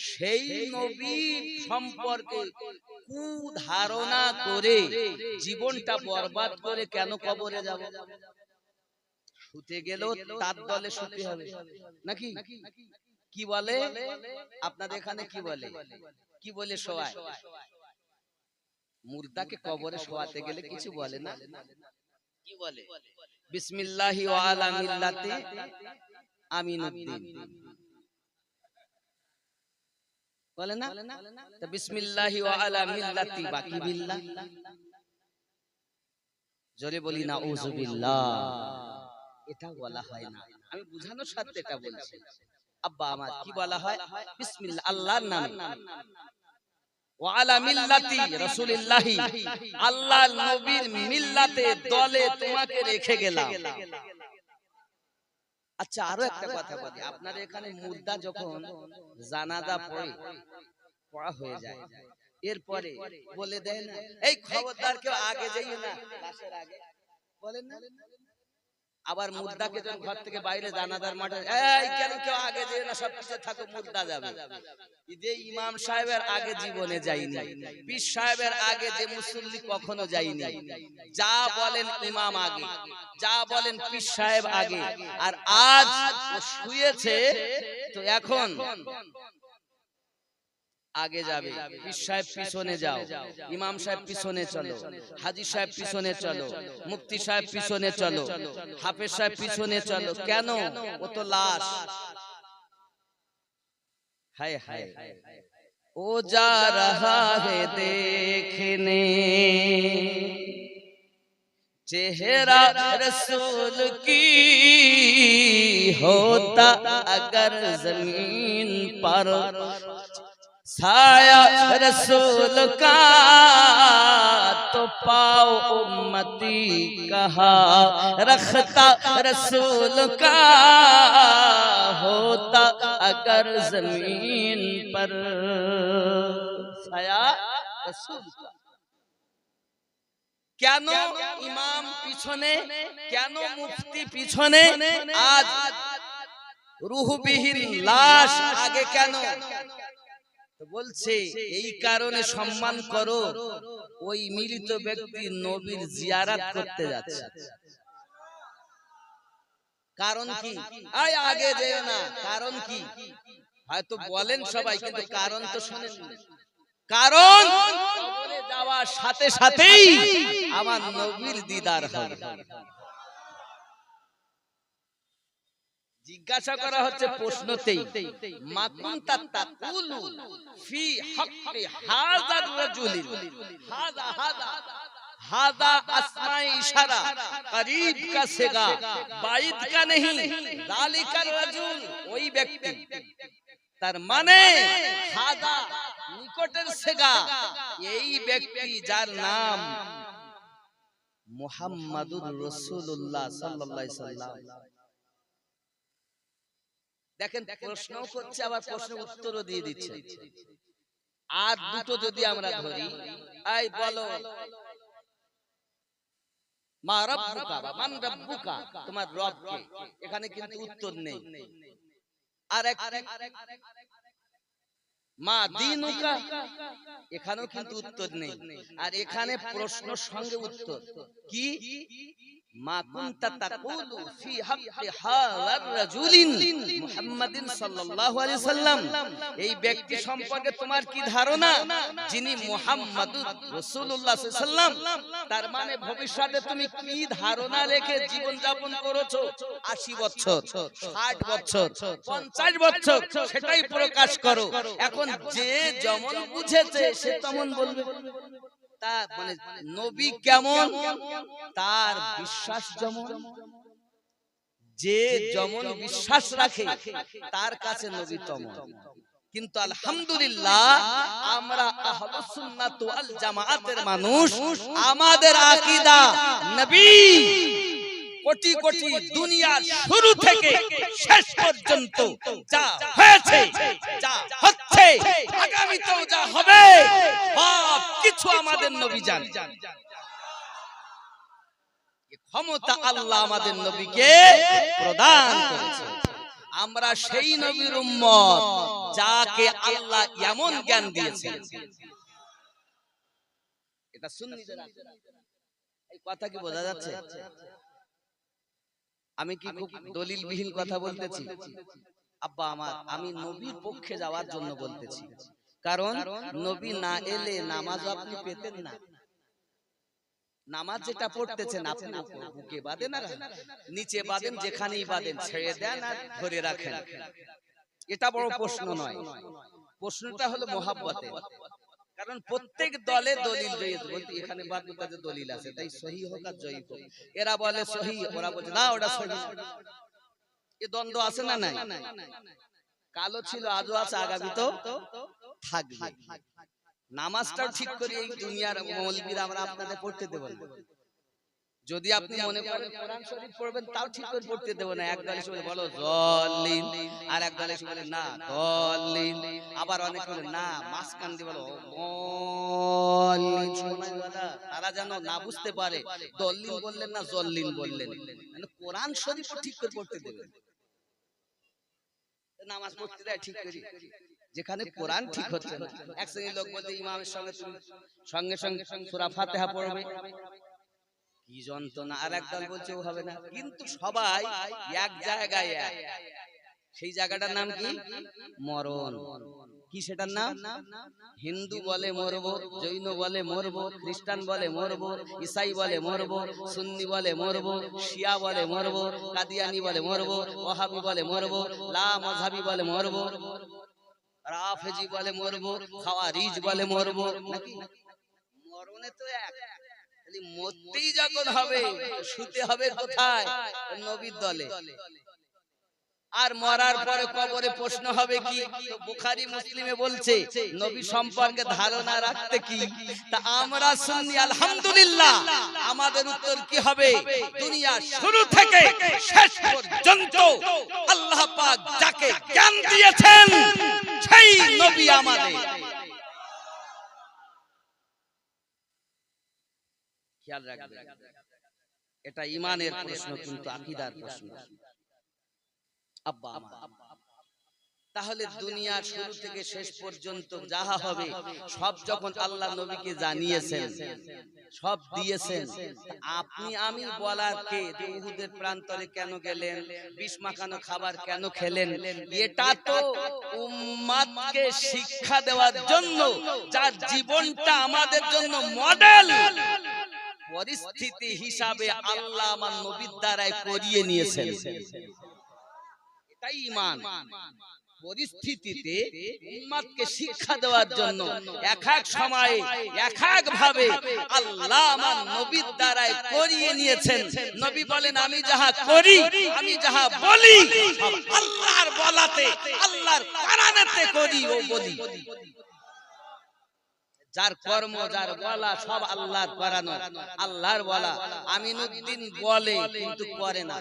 সেই নবী সম্পর্কে কুধারণা করে জীবনটা বরবাদ করে কেন কবরে যাব? শুতে গেলেও তার দলে শুতে হবে নাকি? কি বলে আপনাদের এখানে? কি বলে? কি বলে শোয়ায়? মুর্দাকে কবরে শোয়াতে গেলে কিছু বলে না, কি বলে? বিসমিল্লাহি ওয়া আলা মিল্লাতি আমিনুদ্দিন বলে না? তো বিসমিল্লাহি ওয়া আলা মিল্লাতি বাকি বিল্লাহ, জোরে বলি নাউযুবিল্লাহ। এটা বলা হয় না, আমি বুঝানোর সাথে এটা বলছি। আব্বা আমার, কি বলা হয়? বিসমিল্লাহ, আল্লাহর নামে, ওয়া আলা মিল্লাতি রাসূলিল্লাহি, আল্লাহর নবীর মিল্লাতে দলে তোমাকে রেখে গেলাম। আচ্ছা আরো একটা কথা বলি, আপনাদের এখানে মুর্দা যখন জানাজা পড়া হয়ে যায়, এরপরে বলে দেয় না, এই খবরদার কেউ আগে যাইও না, লাশের আগে বলেন না? আবার মুর্দাকে যখন ঘর থেকে বাইরে জানাজার মাঠে, এই কেন কেউ আগে যেও না, সব কিছু থাকো, মুর্দা যাবে। যে ইমাম সাহেবের আগে জীবনে যায়নি, পীর সাহেবের আগে যে মুসল্লি কখনো যায়নি, যা বলেন ইমাম আগে, যা বলেন পীর সাহেব আগে। আর আজ ও শুয়েছে, তো এখন আগে যাবে, পীর সাহেব পিছনে যাও, ইমাম সাহেব পিছনে চলো, হাজী সাহেব পিছনে চলো, মুফতি সাহেব পিছনে চলো, হাফেজ সাহেব পিছনে চলো। কেন? ও তো লাশ। হায় হায়, ও যা রহা হে দেখনে চেহারা রসূল কি होता अगर जमीन पर साया रसूल का तो पाओ उम्मती कहा रखता रसूल का होता अगर जमीन पर साया रसूल का। কেন ইমাম পিছনে, কেন মুফতি পিছনে, আজ রূহবিহীন লাশ আগে কেন? বলছে এই কারণে সম্মান করো, ওই মৃত ব্যক্তি নবীর জিয়ারত করতে যাচ্ছে। কারণ কি? আগে যেও না, কারণ কি? হয়তো বলেন সবাই, কিন্তু কারণ তো শোনেন না। কারণ কবরে যাওয়ার সাথে সাথেই আমার নবীর দিদার হবে। জিজ্ঞাসা করা হচ্ছে প্রশ্নতেই, মা কুনতা তাকুলু ফি হাক্কি হাযার রাজুলি, হাযা হাযা হাযা আসমায়ে ইশারা, করিব কা সিগা, বাইদ কা नहीं, যালিকার রাজুল, ওই ব্যক্তি। তার মানে হাযা নিকটের সিগা, এই ব্যক্তি যার নাম মুহাম্মাদুর রাসূলুল্লাহ সাল্লাল্লাহু আলাইহি সাল্লাম। দেখেন, প্রশ্ন করছে আবার প্রশ্নের উত্তরও দিয়ে দিচ্ছে। আর দুটো যদি আমরা ধরি, এই বলো মা রাব্বুকা বা মান রাব্বুকা, তোমার রব কে? এখানে কিন্তু উত্তর নেই। আর এক মা দীনুকা, এখানেও কিন্তু উত্তর নেই। আর এখানে প্রশ্নের সঙ্গে উত্তর কি? মা কুনতা তাকুলু ফি হাক্কি হাযার রাজুলিন মুহাম্মাদিন সাল্লাল্লাহু আলাইহি সাল্লাম, এই ব্যক্তি সম্পর্কে তোমার কি ধারণা, যিনি মুহাম্মাদুর রাসূলুল্লাহ সাল্লাল্লাহু আলাইহি সাল্লাম। তার মানে ভবিষ্যতে তুমি কি ধারণা রেখে জীবন যাপন করেছো, 80 বছর, 60 বছর, 50 বছর, সেটাই প্রকাশ করো। এখন যে যেমন বুঝেছে সে তেমন বলবে। তার মানে নবী কেমন, তার বিশ্বাস যেমন, যে যেমন বিশ্বাস রাখে তার কাছে নবী তেমন। কিন্তু আলহামদুলিল্লাহ আমরা আহলুস সুন্নাত ওয়াল জামাআতের মানুষ, আমাদের আকীদা নবী কোটি কোটি দুনিয়ার শুরু থেকে শেষ পর্যন্ত যা হয়েছে, যা হচ্ছে, আগামীতেও যা হবে, সব কিছু আমাদের নবী জানেন। এই ক্ষমতা আল্লাহ আমাদের নবীকে প্রদান করেছে। আমরা সেই নবীর উম্মত যাকে আল্লাহ এমন জ্ঞান দিয়েছেন। এটা সুন্নিদের আকীদা। এই কথা কি বোঝা যাচ্ছে? আমি কি খুব দলিলবিহীন কথা বলতেছি? আব্বা আমার, আমি নবীর পক্ষে যাওয়ার জন্য বলতেছি। কারণ নবী না এলে নামাজ আপনি পেতেন না। নামাজ যেটা পড়তেছেন আপনি বুকে বাঁধেন আর নিচে বাঁধেন, যেখানেই বাঁধেন, ছেড়ে দেন আর ধরে রাখেন, এটা বড় প্রশ্ন নয়। প্রশ্নটা হলো মহাব্বতে। কারণ প্রত্যেক দলে দলিল রয়েছে, বলতে এখানে বাদুকাতে দলিল আছে, তাই সহি হোক আর জয়ী হোক। এরা বলে সহি, ওরা বলে না ওটা সহি। এ দ্বন্দ্ব আছে না নাই? কালো ছিল, আজও আছে, আগামী তো থাকবে। নামাজটাও ঠিক করে এই দুনিয়ার মৌলবীরা আমরা আপনাদের পড়তে দেব না। যদি আপনি মনে করেন কোরআন শরীফ পড়বেন, তাও ঠিক করে পড়তে দেব না। এক দল এসে বলো যালিন, আর এক দল এসে বলে না যালিন, আবার অনেক বলে না মাঝখান দিয়ে বলো যালিন। তারা যেন না বুঝতে পারে যালিন বললেন না যালিন বললেন। মানে কোরআন শরীফ ঠিক করে পড়তে দেবেন। নামাজ পড়তে দেয় ঠিক করে, যেখানে কোরআন ঠিক হচ্ছে না। এক শ্রেণীর লোক বলতে ইমামের সঙ্গে তুমি সঙ্গে সঙ্গে সূরা ফাতিহা পড়বে, কি যন্ত্রণা। আর এক দল বলছে ও হবে না। কিন্তু সবাই এক জায়গায় এক, সেই জায়গাটার নাম কি? মরণ। কি সেটার নাম? হিন্দু বলে মরবো, জৈন বলে মরবো, খ্রিস্টান বলে মরবো, ঈসাই বলে মরবো, সুন্নি বলে মরবো, শিয়া বলে মরবো, কাদিয়ানি বলে মরবো, ওয়াহাবি বলে মরবো, লা মাযহাবি বলে মরবো, রাফেজি বলে মরবো, খাওয়ারিজ বলে মরবো। নাকি মরণে তো এক, মরতেই যখন হবে শুতে হবে কোথায়? নবীর দলে। আর মরার পরে কবরে প্রশ্ন হবে কি? বুখারী মুসলিমে বলছে নবী সম্পর্কে ধারণা রাখতে কি? তা আমরা সুন্নি আলহামদুলিল্লাহ, আমাদের উত্তর কি হবে? দুনিয়া শুরু থেকে শেষ পর্যন্ত আল্লাহ পাক যাকে জ্ঞান দিয়েছেন সেই নবী আমাদের। খেয়াল রাখবেন, এটা ঈমানের প্রশ্ন কিন্তু আকীদার প্রশ্ন। আব্বা আমার, তাহলে দুনিয়ার শুরু থেকে শেষ পর্যন্ত যাহা হবে সব যখন আল্লাহ নবীকে জানিয়েছেন, সব দিয়েছেন, আপনি আমি বলার কে? যে উহুদের প্রান্তরে কেন গেলেন, বিষ মাখানো খাবার কেন খেলেন? এটা তো উম্মতকে শিক্ষা দেওয়ার জন্য, যার জীবনটা আমাদের জন্য মডেল পরিস্থিতি হিসাবে আল্লাহ আমার নবীর দ্বারাই করিয়ে নিয়েছেন। এটাই ঈমান। পরিস্থিতিতে উম্মতকে শিক্ষা দেওয়ার জন্য এক এক সময়ে এক এক ভাবে আল্লাহ আমার নবীর দ্বারাই করিয়ে নিয়েছেন। নবী বলেন, আমি যাহা করি, আমি যাহা বলি, সব আল্লাহর বলাতে, আল্লাহর কোরআনেতে করি ও বলি। যার কর্ম, যার বলা সব আল্লাহর করানো, আল্লাহর বলা। আমিনউদ্দিন বলে কিন্তু করে না,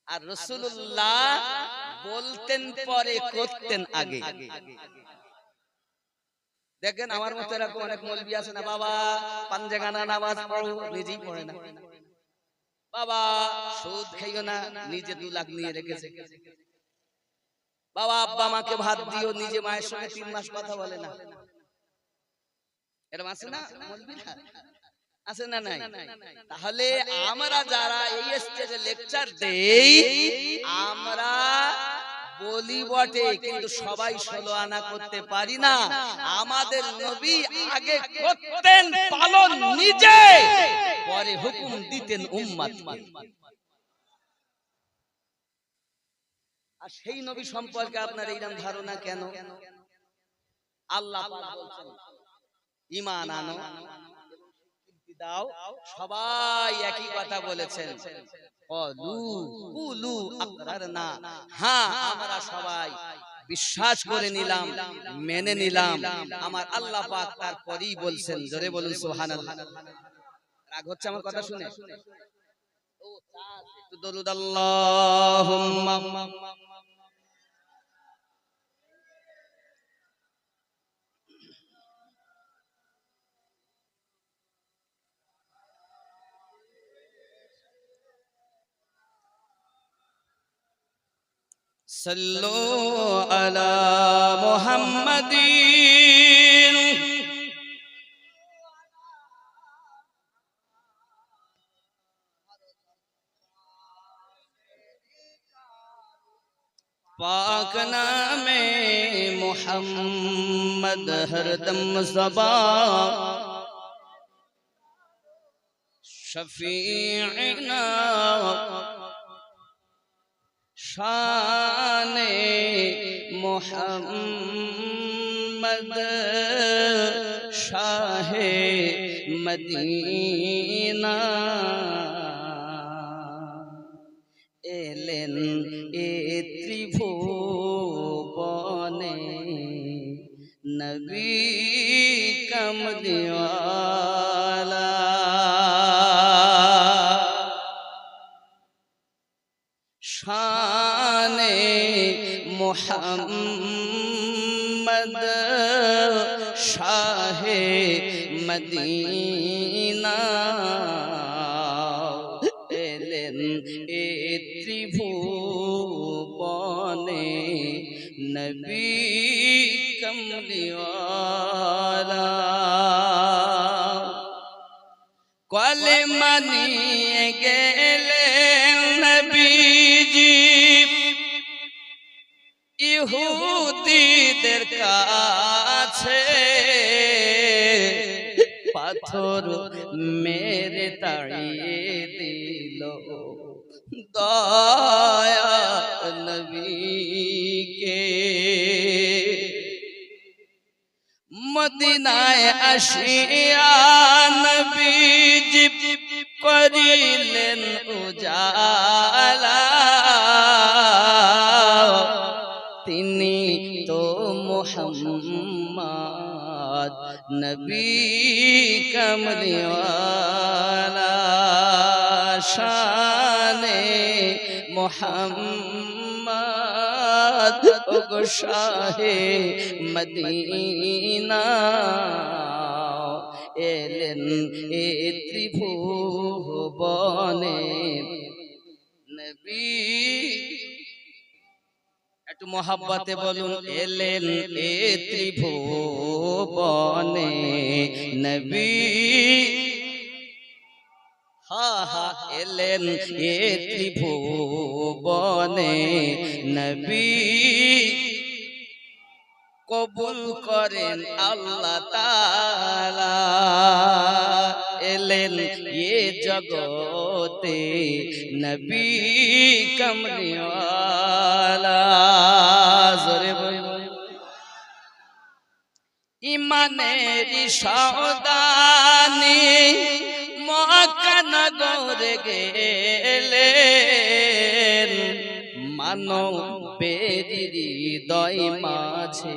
আর রাসূলুল্লাহ বলতেন পরে, করতেন আগে। দেখেন আমার মতো এরকম অনেক মৌলবি আছে না, বাবা পাঞ্জেগানা নামাজ পড়ো, নিজেই পড়ে না। বাবা সুদ খাইও না, নিজে 2 লাখ নিয়ে রেখেছে। বাবা আব্বা মাকে ভাত দিও, নিজে মায়ের সঙ্গে 3 মাস কথা বলে না। এরকম আছে না মৌলবিরা? আছে না নাই? তাহলে আমরা যারা এই স্টেজে লেকচার দেই, আমরা বলি বটে কিন্তু সবাই 16 আনা করতে পারি না। আমাদের নবী আগে করতেন পালন নিজে, পরে হুকুম দিতেন উম্মতকে। আর সেই নবী সম্পর্কে আপনার এইরকম ধারণা কেন? আল্লাহ পাক বলছেন ঈমান আনো, দাও, সবাই একই কথা বলেছেন, কুলু আকরারনা, হ্যাঁ আমরা সবাই বিশ্বাস করে নিলাম, মেনে নিলাম। আমার আল্লাহ পাক তারপরেই বলছেন, জোরে বলুন সুবহানাল্লাহ। রাগ হচ্ছে আমার কথা শুনে? একটু দরুদ আল্লাহুম্মা सल्लु अला मुहम्मदीन। पाक नामे मुहम्मद हरदम ज़बा, शफीअना शाने मुहम्मद शाहे मदीना, एलेन ए त्रिभुवने नबी कमलिवाला। शाने मुहम्मद शाहे मदीना, एलेन ए त्रिभुवने नबी कमलिवाला। कलेमा निये गेलेन नबीजी ইহুদিদের কাছে, পাথর মেরে তাড়িয়ে দিল দয়া নবীকে। মদিনায় আসিয়া নবীজি করিলেন উজালা, তিনি তো মুহাম্মদ নবী কমলিওয়ালা। শানে মুহাম্মদ ওগো শাহে মদিনা, এলেন এ ত্রিভুবনে নবী একটু মোহাব্বতে বলুন এলেন এ ত্রিভুবনে নবী হা হা এলেন এ ত্রিভুবনে নবী কবুল করেন আল্লাহ তাআলা এলেন এ জগতে নবী কমলিওয়ালা জোরে বলুন ইমানের সওদানি মক্কা নগরে গেলেন মানবের হৃদয় মাঝে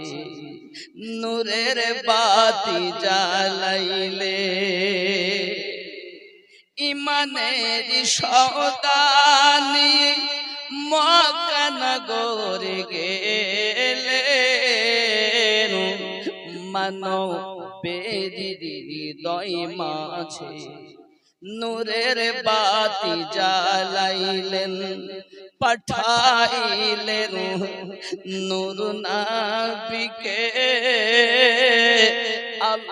নূরের বাতি জ্বালাইলে ইমানের সওদানি মক্কা নগরে গেলেন মানবের হৃদয় মাঝে নূরের বাতি জ্বালাইলেন পাঠাইলেন নূর নবীকে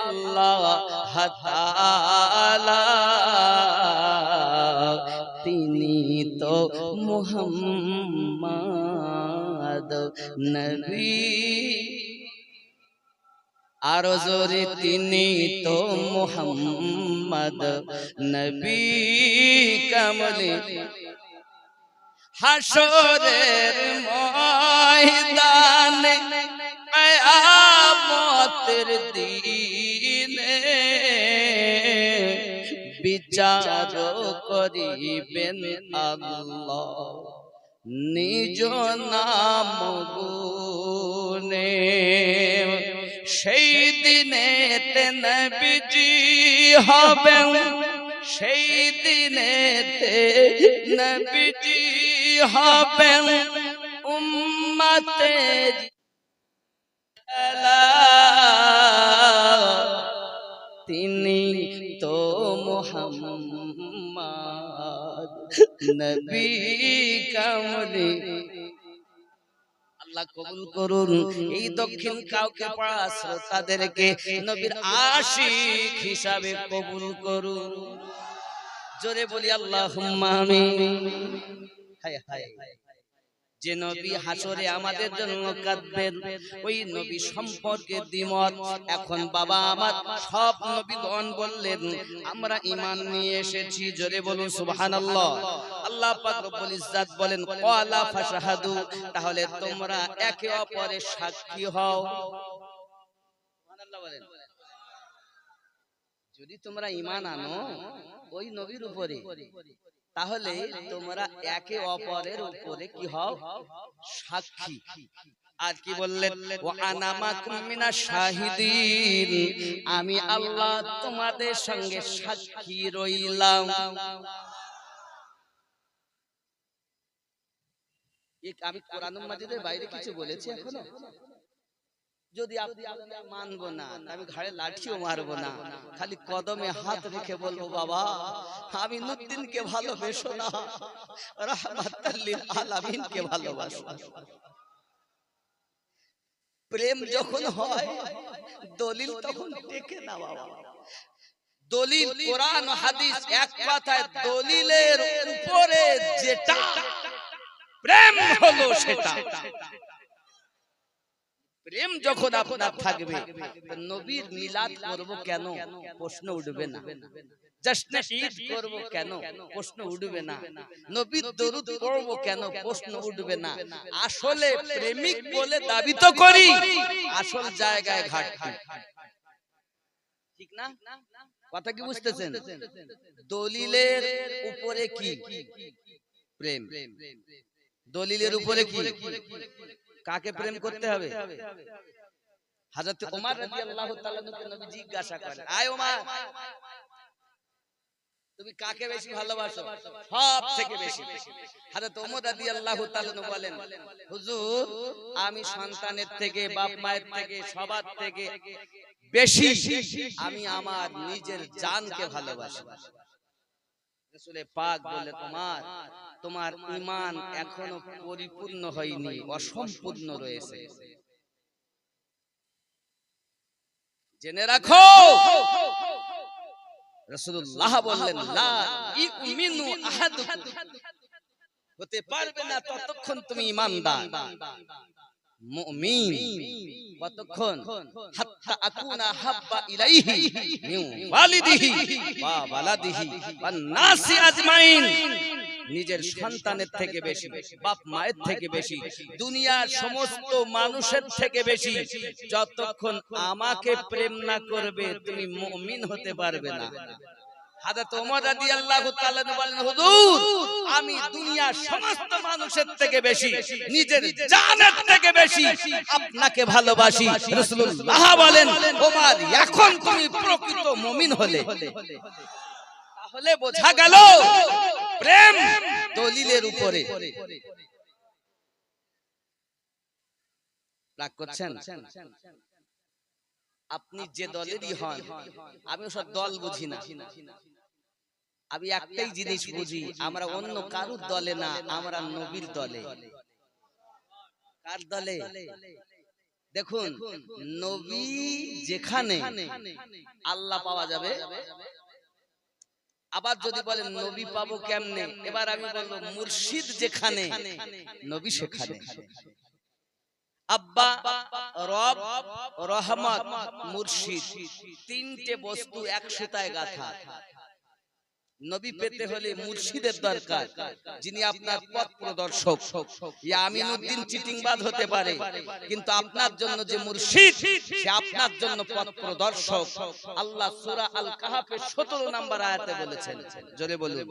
আল্লাহ তাআলা তিনি তো মুহাম্মদ নবী আরো জোরে তিনি তো মুহাম্মদ নবী কামলি হাসরের ময়দানে কিয়ামতের দিনে বিচার করিবেন আল্লাহ নিজ নাম গুনে সেই দিনেতে নবীজি হবেন সেই দিনেতে নবীজি হবেন উম্মতের তিনি তো মুহাম্মদ নবী কামলি আল্লাহ কবুল করুন এই দক্ষিণ কাউকে পাড়া শ্রোতাদেরকে নবীর আশিক হিসাবে কবুল করুন জোরে বলি আল্লাহুম্মা আমিন হায় হায় যে নবী হাসরে আমাদের জন্য কাঁদবেন ওই নবী সম্পর্কে দ্বিমত এখন বাবা আমার সব নবীগণ বললেন আমরা ঈমান নিয়ে এসেছি জোরে বলুন সুবহানাল্লাহ আল্লাহ পাক রব্বুল ইজ্জত বলেন ওয়ালা ফাশহাদু তাহলে তোমরা একে অপরের সাক্ষী হও সুবহানাল্লাহ বলেন যদি তোমরা ঈমান আনো ওই নবীর উপরে তাহলে তোমরা একে অপরের উপরে কি হও সাক্ষী আর কি বললেন ওয়া আনা মাকুম মিনাশ শাহিদিন আমি আল্লাহ তোমাদের সঙ্গে সাক্ষী রইলাম আমি কোরআনুল মাজিদের বাইরে কিছু বলেছি এখনো যদি আপনি মানবো না আমি ঘাড়ে লাঠিও মারবো না খালি কদমে হাত রেখে বলবো বাবা আমি নুরউদ্দিনকে ভালোবাসো না রাহমাতাল লিল আলামিনকে ভালোবাসো প্রেম যখন হয় দলিল তখন টেকে না বাবা দলিল কোরআন হাদিস এক কথায় দলিলের উপরে যেটা প্রেম হলো সেটা প্রেম যখন আপনার থাকবে নবীর মিলাদ করব কেন প্রশ্ন উঠবে না জশ্নে ঈদ করব কেন প্রশ্ন উঠবে না নবীর দরুদ পড়ব কেন প্রশ্ন উঠবে না আসলে প্রেমিক বলে দাবি তো করি আসল জায়গায় ঘাটতি ঠিক না কথা কি বুঝতেছেন দলিলের উপরে কি প্রেম দলিলের উপরে কি কাকে প্রেম করতে হবে হযরত ওমর রাদিয়াল্লাহু তাআলা কে নবী জিজ্ঞাসা করেন আয় ওমর তুমি কাকে বেশি ভালোবাসো সব থেকে বেশি হযরত ওমর রাদিয়াল্লাহু তাআলা বলেন হুজুর আমি সন্তানের থেকে বাপ মায়ের থেকে সবার থেকে বেশি আমি আমার নিজের জানকে ভালোবাসি রাসূলে পাক বলে তোমার ঈমান এখনো পরিপূর্ণ হয়নি, অসম্পূর্ণ রয়েছে। জেনে রাখো রাসূলুল্লাহ বললেন লা ইউমিনু আহাদুকুম, হতে পারবে না ততক্ষণ তুমি ঈমানদার মুমিন, কতক্ষণ হাত্তা আকুনা হাব্বা ইলাইহি মিন ওয়ালিদিহি ওয়া ওয়ালাদিহি ওয়ান নাসি আজমাইন, নিজের সন্তানের থেকে বেশি, বাপ মায়ের থেকে বেশি, দুনিয়ার সমস্ত মানুষের থেকে বেশি যতক্ষণ আমাকে প্রেম না করবে তুমি মুমিন হতে পারবে না। হযরত ওমর রাদিয়াল্লাহু তাআলা বলেন, হুজুর আমি দুনিয়ার সমস্ত মানুষের থেকে বেশি, নিজের জানের থেকে বেশি আপনাকে ভালোবাসি। রাসূলুল্লাহ বলেন, ওমর এখন তুমি প্রকৃত মুমিন হলে। তাহলে বোঝা গেল প্রেম দলিলের উপরে। রাগ করছেন? আপনি যে দলেরই হন, আমি সব দল বুঝি না, আমি একটাই জিনিস বুঝি, আমরা অন্য কারুর দলে না, আমরা নবীর দলে। কার দলে? দেখুন, নবী যেখানে আল্লাহ পাওয়া যাবে। আবার যদি বলেন নবী পাবো কেমনে, এবার আমি বলবো মুর্শিদ যেখানে নবী সেখানে। আব্বা, রব, রহমত, মুর্শিদ, তিনটে বস্তু এক সুতায় গাঁথা। নবী পেতে হলে মুর্শিদের দরকার, যিনি আপনার পথ প্রদর্শক। ইয়া আমিনউদ্দিন চিটিংবাজ হতে পারে, কিন্তু আপনার জন্য যে মুর্শিদ, সে আপনার জন্য পথ প্রদর্শক। আল্লাহ সূরা আল কাহাফের 17 নম্বর আয়াতে বলেছেন, জোরে বলুন,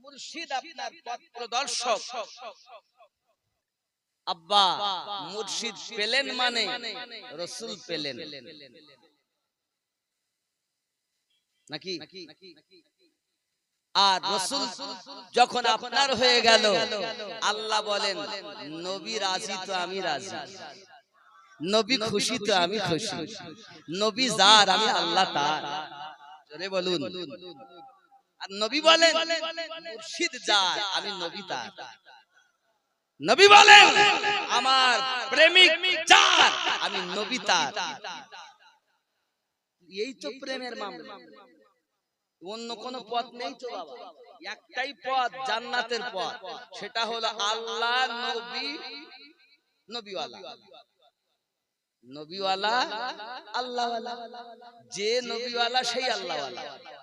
মুর্শিদ আপনার পথ প্রদর্শক। আব্বা মুর্শিদ পেলেন মানে রাসূল পেলেন নাকি? আর রাসূল যখন আপনার হয়ে গেল, আল্লাহ বলেন নবী রাজি তো আমি রাজি, নবী খুশি তো আমি খুশি, নবী যার আমি আল্লাহ তার। জোরে বলুন। আর নবী বলেন মুর্শিদ যার আমি নবী তার। নবী বলেন আমার প্রেমিক যার আমি নবী তার। এই তো প্রেমের মামলা, অন্য কোন পথ নেই তো বাবা, একটাই পথ, জান্নাতের পথ, সেটা হলো আল্লাহ, নবী, নবীওয়ালা। নবীওয়ালা আল্লাহওয়ালা, যে নবীওয়ালা সেই আল্লাহওয়ালা।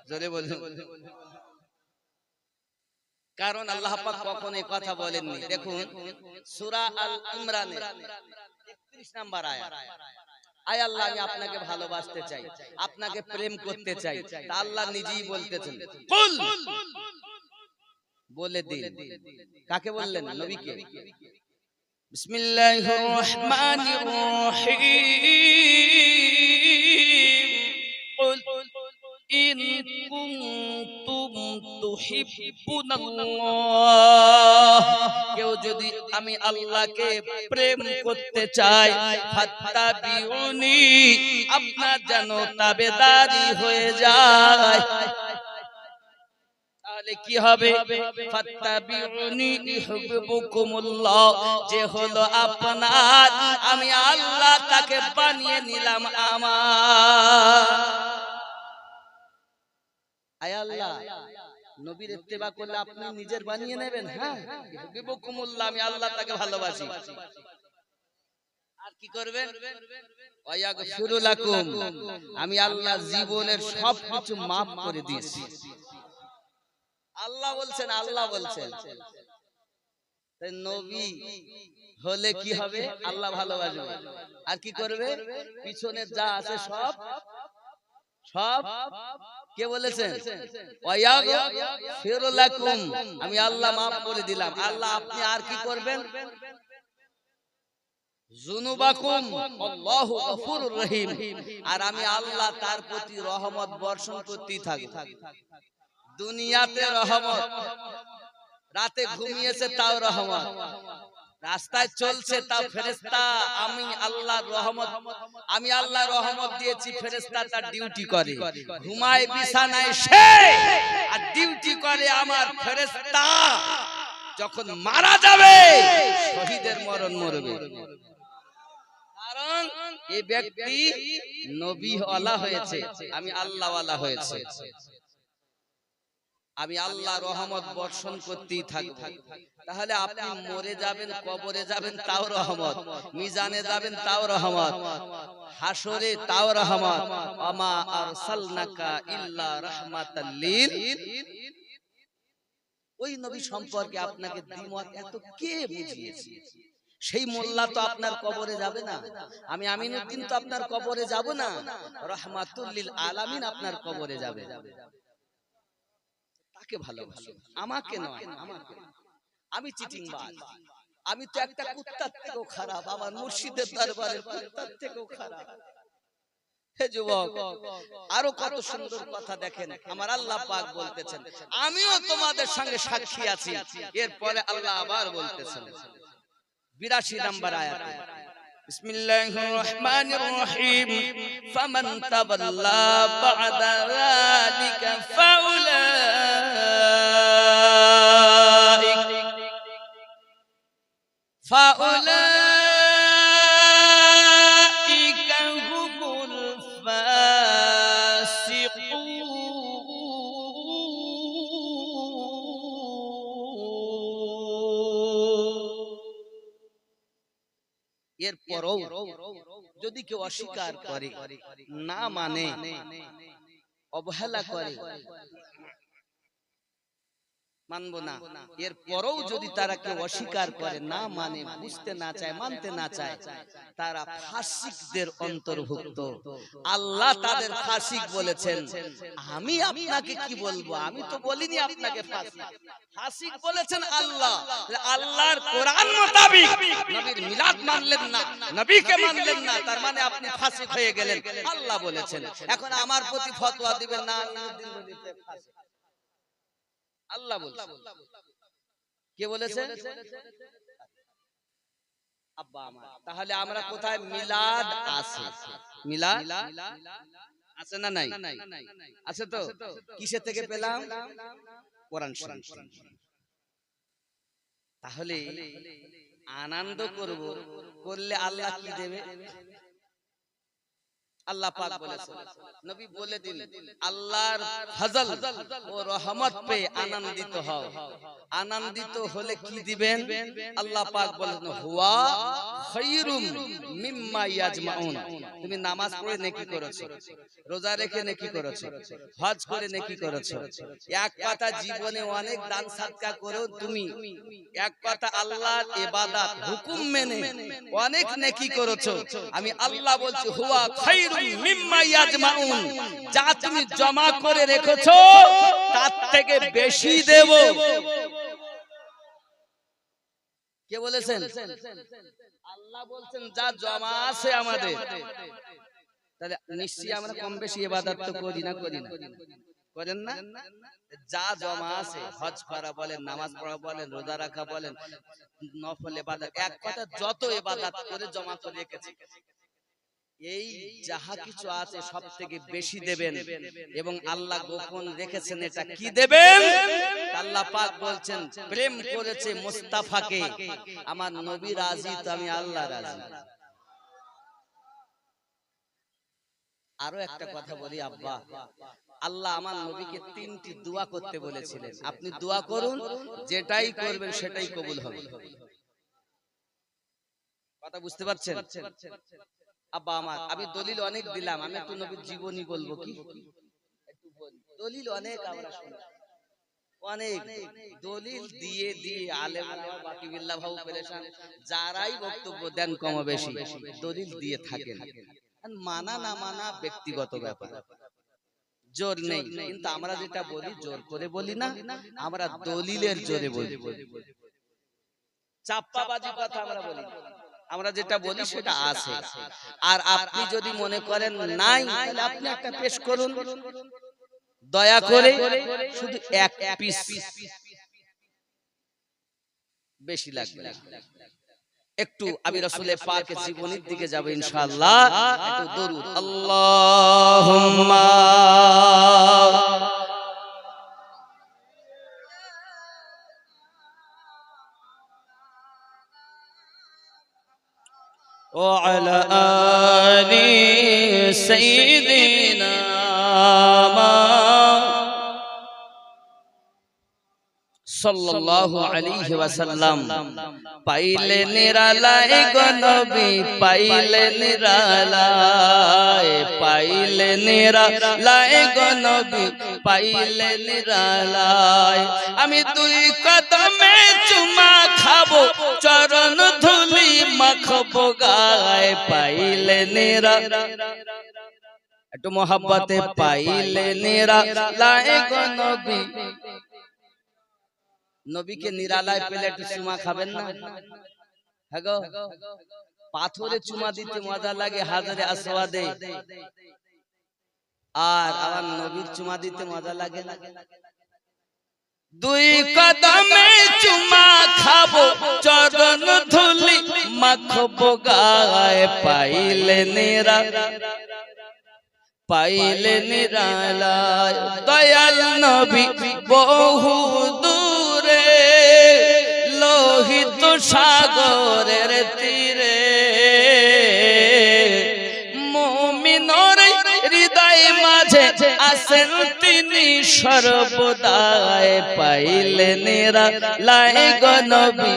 জোরে বলুন। কারণ আল্লাহ পাক কখনো এই কথা বলেননি। দেখুন সূরা আল ইমরানের 31 নম্বর আয়াত, আয় আল্লাহ আমি আপনাকে ভালোবাসতে চাই, আপনাকে প্রেম করতে চাই। তা আল্লাহ নিজেই বলতেছেন কুল, বলে দিন। কাকে বললেন? নবীকে। বিসমিল্লাহির রহমানির রহিম, কুল ইন কুনতুম তুহিব্বুনাল্লাহ, কেউ যদি আমি আল্লাহকে প্রেম করতে চায়, ফাত্তাবিউনি, আপনার যেন তাবেদারি হয়ে যায়। তাহলে কি হবে? ফাত্তাবিউনি ইউহিব্বুকুমুল্লাহ, যে হলো আপনার, আমি আল্লাহ তাকে বানিয়ে নিলাম আমার। আয় আল্লাহ নবীর ইত্তেবা করলে আপনি নিজের বানিয়ে নেবেন। হ্যাঁ, ইউহিব্বুকুমুল্লাহ, আমি আল্লাহ তাকে ভালোবাসি। আর কি করবেন? ওয়ায়াগফিরু লাকুম, আমি আল্লাহ জীবনের সবকিছু maaf করে দিয়েছি। আল্লাহ বলছেন, আল্লাহ বলছেন। তাই নবী হলে কি হবে? আল্লাহ ভালোবাসবে। আর কি করবে? পিছনে যা আছে সব সব কে বলেছেন? ওয়ায়াগফিরু লাকুম, আমি আল্লাহ maaf করে দিলাম। আল্লাহ আপনি আর কি করবেন? যুনুবাকুম আল্লাহু গফুরুর রহিম, আর আমি আল্লাহ তার প্রতি রহমত বর্ষণ করতেই থাকব। দুনিয়াতে রহমত, রাতে ঘুমিয়েছে তাও রহমত, রাস্তায় চলছে তাও ফেরেশতা, আমি আল্লাহর রহমত দিয়েছি, ফেরেশতা তার ডিউটি করে, ঘুমায় বিছানায় সে আর ডিউটি করে আমার ফেরেশতা। যখন মারা যাবে শহীদের মরণ মরবে, কারণ এই ব্যক্তি নবী ওয়ালা হয়েছে, আমি আল্লাহ ওয়ালা হয়েছে। আমি আল্লাহ রহমত বর্ষণ করতেই থাকব। তাহলে আপনি মরে যাবেন, কবরে যাবেন, তাও রহমত, মিজানে যাবেন, তাও রহমত, হাসরে তাও রহমত। আমা আরসালনাকা ইল্লা রাহমাতাল লিল। ওই নবী সম্পর্কে আপনাকে দ্বিমত এত কে বুঝিয়েছে? সেই মোল্লা তো আপনার কবরে যাবে না, আমি আমিনুদ্দিন তো আপনার কবরে যাব না, রাহমাতুল লিল আলামিন আপনার কবরে যাবে। তাকে ভালোবাসো, আমাকে নয়, আমাকে। আমি চিটিংবাজ, আমি তো একটা কুত্তার থেকেও খারাপ, আমার মুর্শিদের দরবারের কুত্তার থেকেও খারাপ। হে যুবক, আরো কত সুন্দর কথা দেখেন, আমার আল্লাহ পাক বলতেছেন আমিও তোমাদের সঙ্গে সাক্ষী আছি। এরপরে আল্লাহ আবার বলতেছেন 82 নম্বর আয়াতে, বিসমিল্লাহির রহমানির রহিম, ফামান তাওয়াল্লা বা'দা যালিকা ফাউলাইকা হুমুল ফাসিকুন। এরপরও যদি কেউ অস্বীকার করে, না মানে, অবহেলা করে, মানবো না, এরপরও যদি তারা কেউ অস্বীকার করে, না মানে, বুঝতে না চায়, মানতে না চায়, তারা ফাসিকদের অন্তর্ভুক্ত। আল্লাহ তাদের ফাসিক বলেছেন। আমি আপনাকে কি বলবো? আমি তো বলিনি আপনাকে ফাসিক, ফাসিক বলেছেন আল্লাহ। আল্লাহর কোরআন মোতাবেক নবীর মিলাদ মানলেন না, নবীকে মানলেন না, তার মানে আপনি ফাসিক হয়ে গেলেন, আল্লাহ বলেছেন। এখন আমার প্রতি ফতোয়া দিবেন না, আল্লাহ বলছেন। কে বলেছেন? আব্বা আমার। তাহলে আমরা কোথায়? মিলাদ আছে, মিলাদ আছে না নাই? আছে তো। কিসের থেকে পেলাম? কোরআন শরীফ। তাহলে আনন্দ করব, করলে আল্লাহ কি দেবে? আল্লাহ পাক বলেছেন, নবী বলে দিন আল্লাহর ফজল ও রহমত পেয়ে আনন্দিত হও। আনন্দিত হলে কি দিবেন? আল্লাহ পাক বলেন হুয়া খায়রুম মিম্মা ইয়াজমাউন। তুমি নামাজ পড়ে নেকি করেছো, রোজা রেখে নেকি করেছো, হজ করে নেকি করেছো, এক কথা জীবনে অনেক দান সাদকা করেও তুমি এক কথা আল্লাহর ইবাদত হুকুম মেনে অনেক নেকি করেছো, আমি আল্লাহ বলছি হুয়া খায়রুম মিম্মা ইয়াজমাউন, যা তুমি জমা করে রেখেছো তার থেকে বেশি দেব। কে বলেছেন? আল্লাহ বলছেন যা জমা আছে আমাদের। তাহলে নিশ্চয়ই আমরা কম বেশি ইবাদত তো করি না, করি না, করেন না? যা জমা আছে, হজ করা বলেন, নামাজ পড়া বলেন, রোজা রাখা বলেন, নফল ইবাদত, এক কথা যত ইবাদত করে জমা করে রেখেছি, এই যাহা কিছু আছে সব থেকে বেশি দেবেন। এবং আল্লাহ গোপন রেখেছেন এটা কি দেবেন? আল্লাহ পাক বলছেন প্রেম করেছে মুস্তাফাকে, আমার নবী রাজি তো আমি আল্লাহ রাজি। আরো একটা কথা বলি আব্বা, আল্লাহ আমার নবীকে 3টি দোয়া করতে বলেছিলেন, আপনি দোয়া করুন, যেটাই করবেন সেটাই কবুল হবে। কথা বুঝতে পারছেন? আব্বা আমার, আমি দলিল অনেক দিলাম, আমি একটু নবীর জীবনী বলবো কি? দলিল অনেক আমরা শুনি, অনেক দলিল দিয়ে দিয়ে আলেম বাকি বিল্লাহ ভাউ পেরেশান, যারাই বক্তব্য দেন কম বেশি দলিল দিয়ে থাকেন। মানা না মানা ব্যক্তিগত ব্যাপার, জোর নেই। কিন্তু আমরা যেটা বলি জোর করে বলি না, আমরা দলিলের জোরে বলি, চাপ্পাবাজি কথা আমরা বলি, আমরা যেটা বলি সেটা আছে। আর আপনি যদি মনে করেন নাই, তাহলে আপনি একটা পেশ করুন, দয়া করে শুধু এক পিস, বেশি লাগবে না। একটু আমি রাসূলের পাকের জীবনের দিকে যাব ইনশাআল্লাহ। একটু দরুদ আল্লাহুম্মা وعلى آل سيدنا সাল্লাল্লাহু আলাইহি ওয়াসাল্লাম। পাইলে নিরালায় গো নবী, পাইলে নিরালায়, পাইলে নিরালায় গো নবী, পাইলে নিরালায়। আমি দুই কদমে চুমা খাবো, চরণ ধুলি মাখবো গায়, পাইলে নিরালায়। একটু মোহাব্বতে পাইলে নিরালায় গো নবী। নবীকে নিরালায় পেলে একটু চুমা খাবেন না? হ্যাঁ গো, পাথরে চুমা দিতে মজা লাগে হাজারে আসওয়াদে, আর আমার নবীর চুমা দিতে মজা লাগে না। দুই কদমে চুমা খাবো, চরণ ধুলি মাখবো গায়, পাইলে নিরালায়, পাইলে নিরালায়। দয়াল নবী বহু দূরে, লোহিত সাগরের তীরে, মুমিনের হৃদয় মাঝে আছেন তিনি সর্বদাই, পাইলে নিরালায় গো নবী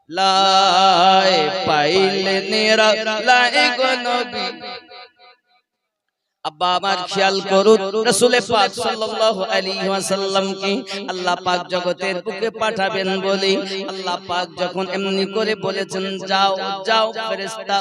লাই, পাইলে নিরালায় গো নবী। আব্বা আমার খেয়াল করুন, রাসূল পাক সাল্লাল্লাহু আলাইহি ওয়াসাল্লাম কি আল্লাহ পাক জগতের বুকে পাঠাবেন বলে আল্লাহ পাক যখন এমনি করে বলেছেন যাও যাও ফেরেশতা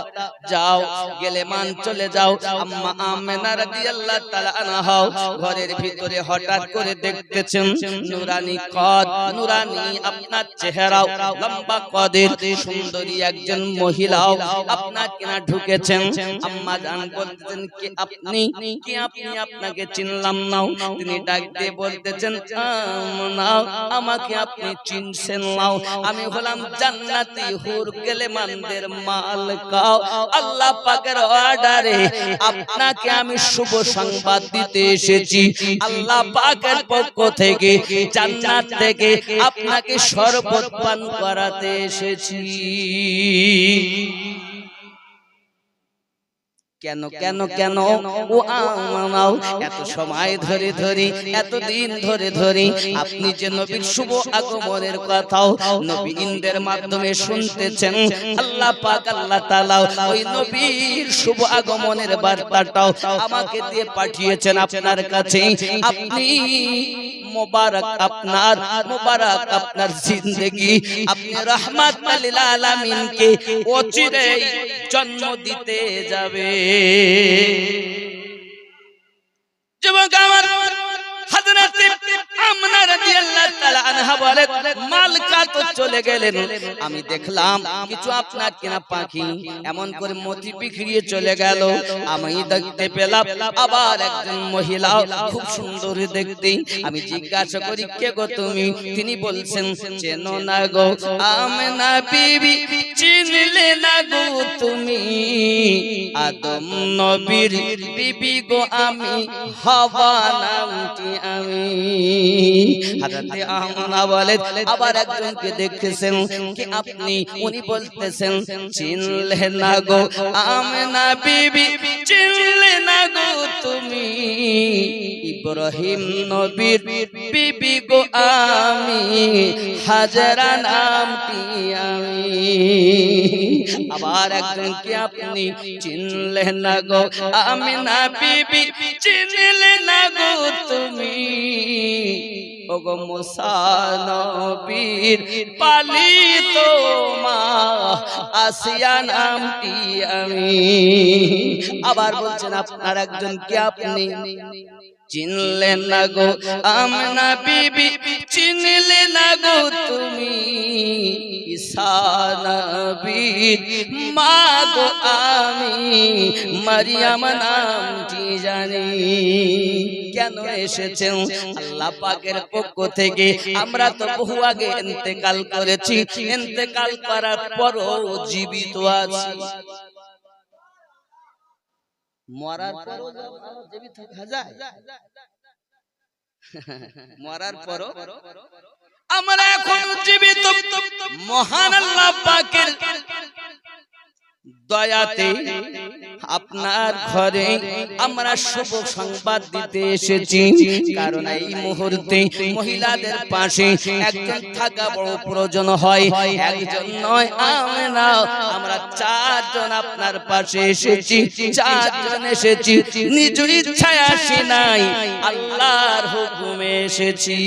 যাও, গেলে মান চলে যাও। আম্মা আমেনা রাদিয়াল্লাহু তাআলা আনহা ঘরের ভিতরে হঠাৎ করে দেখতেছেন নূরানি কদ, নূরানি আপনার চেহারাও, লম্বা কদের সুন্দরী একজন মহিলাও আপনার কিনা ঢুকেছেন। আম্মা জান বলতেছেন কি আপনি কি, আপনি আপনাকে চিনলাম না। তিনি ডাক দিয়ে বলতেছেন নাও, আমাকে আপনি চিনছেন নাও, আমি হলাম জান্নাতি হুর গেলেমানদের মালিকা। আল্লাহ পাকের অর্ডারে আপনাকে আমি শুভ সংবাদ দিতে এসেছি। আল্লাহ পাকের পক্ষ থেকে জান্নাত থেকে আপনাকে শরবত পান করাতে এসেছি। কেন কেন কেন ও আমাও এত সময় ধরে ধরে, এতদিন ধরে ধরে আপনি যে নবীর শুভ আগমনের কথাও নবী ইন্দ্রের মাধ্যমে শুনতেছেন, আল্লাহ পাক আল্লাহ তাআলা ওই নবীর শুভ আগমনের বার্তাটাও আমাকে দিয়ে পাঠিয়েছেন আপনার কাছে। আপনি মোবারক, আপনার মোবারক আপনার জিন্দেগি, আপনি রাহমাতুল লিল আলামিনকে অচিরেই জন্ম দিতে যাবে। যুবক আমার, হযরত আমিনা রাদিয়াল্লাহু তাআলা আনহা বলে মালকা তো চলে গেলেন, আমি দেখলাম কিছু আপনার কিনা পাখি এমন করে মতি বিখরিয়ে চলে গেল। আমি দেখতে পেলাম আবার একজন মহিলা খুব সুন্দর দেখতে। আমি জিজ্ঞাসা করি কে গো তুমি? তিনি বলছেন চেনো না গো আমিনা বিবি, চিনলে না গো তুমি আদম নবীর বিবি গো আমি, হাওয়া নামটি আমি। হযরত আমিনা বলেন আবার একজনকে দেখেছেন কি আপনি? উনি বলতেছেন চিনলে না গো আমিনা বিবি, চিনলে না গো তুমি ইব্রাহিম নবীর বিবি গো আমি, হাজরা নামটি আমি। আবার একজনকে আপনি চিনলে না গো আমিনা বিবি, চিনলে না গো তুমি ওগো মুসা নবীর পালিত মা, আসিয়া নামটি আমি। আবার বলছেন আপনার একজনকে আপনি চিনলেন না গো আমিনা বিবি, চিনলে না গো তুমি ঈসা নবীর মা গো আমি, মারিয়াম নামটি জানি। কেন এসেছেন? আল্লাহ পাকের পক্ষ থেকে আমরা তো বহু আগে ইন্তেকাল করেছি, ইন্তেকাল করার পরও জীবিত আছি। মরার পরও জীবিত থাকা যায়? মরার পরও আমরা এখন জীবিত মহান আল্লাহ পাকের দয়াতে আপনার ঘরে আমরা শুভ সংবাদ দিতে এসেছি। কারণ এই মুহূর্তে মহিলাদের পাশে একজন থাকা বড় প্রয়োজন হয়, একজন নয় আমরা চারজন আপনার পাশে এসেছি। চারজন এসেছি, নিজ ইচ্ছায় আসি নাই, আল্লাহর হুকুমে এসেছি।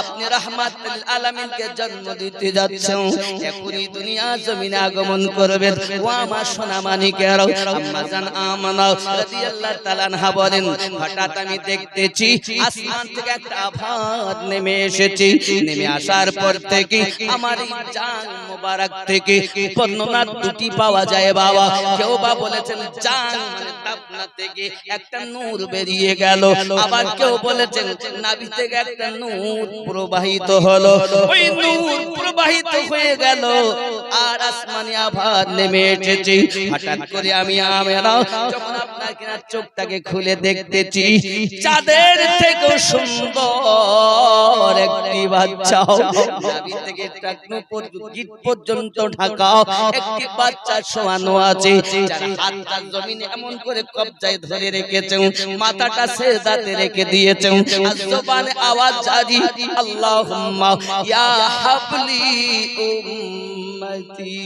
আপনি রাহমাতুল আলামিনকে জন্ম দিতে যাচ্ছেন, এখনই দুনিয়া জমিনে আগমন করবেন। ও আমার সোনা মানিকেরা, আম্মা জান আমানা রাদিয়াল্লাহু তাআলা আনহা বলেন, হঠাৎ আমি দেখতেছি আসমান থেকে একটা আভাত নেমে এসেছে। নেমে আসার পর থেকে আমার এই জান মোবারক থেকে বর্ণনা দুটি পাওয়া যায় বাবা। কেউ বা বলেছেন জান মানে তাপনা থেকে একটা নূর বেরিয়ে গেল, আবার কেউ বলেছেন নাভি থেকে একটা নূর প্রবাহিত হলো। ওই নূর প্রবাহিত হয়ে গেল আর আসমানি আভাত নেমে এসেছে। হঠাৎ করে আমি যখন আপনার কিনা চোখটাকে খুলে দেখতেছি, চাঁদের থেকে সুন্দর একটি বাচ্চা, নাভি থেকে টাকনু গিট পর্যন্ত ঢাকা একটি বাচ্চা শোয়ানো আছে, যার হাতটা জমিনে এমন করে কবজায় ধরে রেখেছেন, মাথাটা সেজদাতে রেখে দিয়েছেন, আর জবানে আওয়াজ জারি, আল্লাহুম্মা ইয়া হাবলি উম্মতি।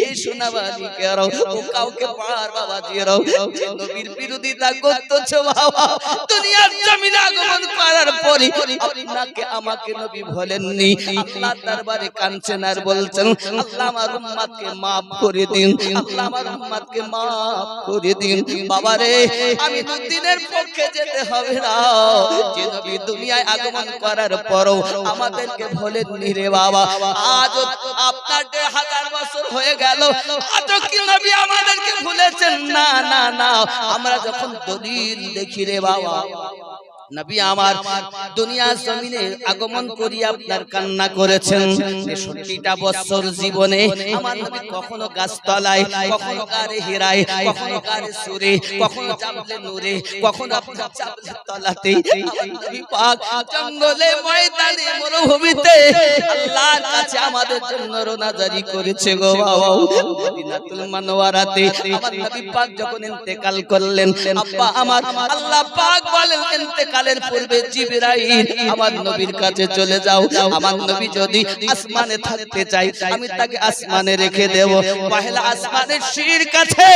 এই শোনাবাদি কেরাও ও কাউকে পার বাবা দিরাও যে নবীর বিরোধিতা করতেছে বাবা, দুনিয়ার জমিনে আগমন করার পরে আপনাকে আমাকে নবী বলেননি। আল্লাহ দরবারে কাঁদছেন আর বলছেন, আল্লাহ আমার উম্মতকে maaf করে দিন, আল্লাহ আমার উম্মতকে maaf করে দিন। বাবা রে, আমি দুদিনের পক্ষে যেতে হবে না, যে নবী দুনিয়ায় আগমন করার পরও আমাদেরকে বলেননি রে বাবা। আজ আপনার 1000 বছর হয়ে গেল, আজ কি নবী আমাদেরকে ভুলেছেন? না না না, আমরা যখন দলিল দেখি রে বাবা, নবী আমার দুনিয়া জমিনে আগমন করি আপনার কান্না করেছেন। ৬৬টা বছর জীবনে আমার নবী কখনো গাছতলায়, কখনো গারে হেরায়, কখনো গারে সুরে, কখনো জাবলে নূরে, কখনো আপনার জাবলে তলাতে, নবী পাক জঙ্গলে ময়দানে মরুভূমিতে আল্লাহর কাছে আমাদের জন্য রোনাজারি করেছে গো বাবা। মদিনাতুল মুনাওয়ারাতে আমার নবী পাক যখন ইন্তেকাল করলেন, আব্বা আমার আল্লাহ পাক বলেন, ইন্তেকালের পূর্বে জিবরাইল আমার নবীর কাছে চলে যাও, আমার নবী যদি আসমানে থাকতে চাই আমি তাকে আসমানে রেখে দেব, পহেলা আসমানের সিঁড়ির কাছে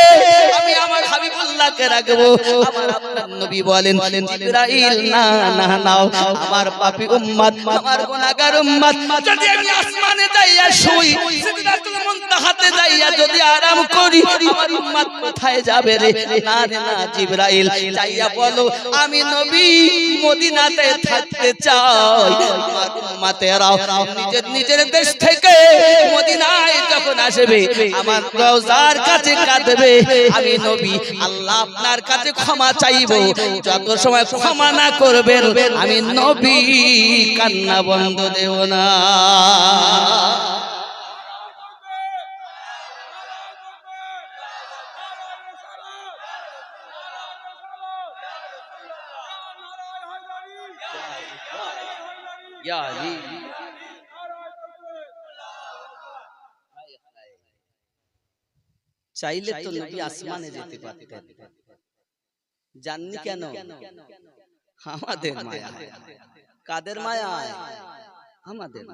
আমি আমার হাবিবুল্লাহকে রাখবো। আমার আপনার নবী বলেন, জিবরাইল না না নাও, আমার পাপী উম্মত, আমার গুনাহগার উম্মত, যদি আমি আসমানে যাইয়া শুই, সিদরাতুল মুনতাহাতে যাইয়া যদি আরাম করি, আমার উম্মত কোথায় যাবে রে? না রে না জিবরাইল, যাইয়া বলো আমি নবী মদিনাতে থাকতে চাই। আমার উম্মতেরা নিজের নিজের দেশ থেকে মদিনায় যখন আসবে, আমার রওজার কাছে কাঁদবে, আমি নবী আল্লাহ আপনার কাছে ক্ষমা চাইবো, যত সময় ক্ষমা না করবেন আমি নবী কান্না বন্ধ দেব না। চাইলে তো নবী আসমানে যেতে পারতেন, জাননি কেন? আমাদের মায়া। কাদের মায়া? আমাদের।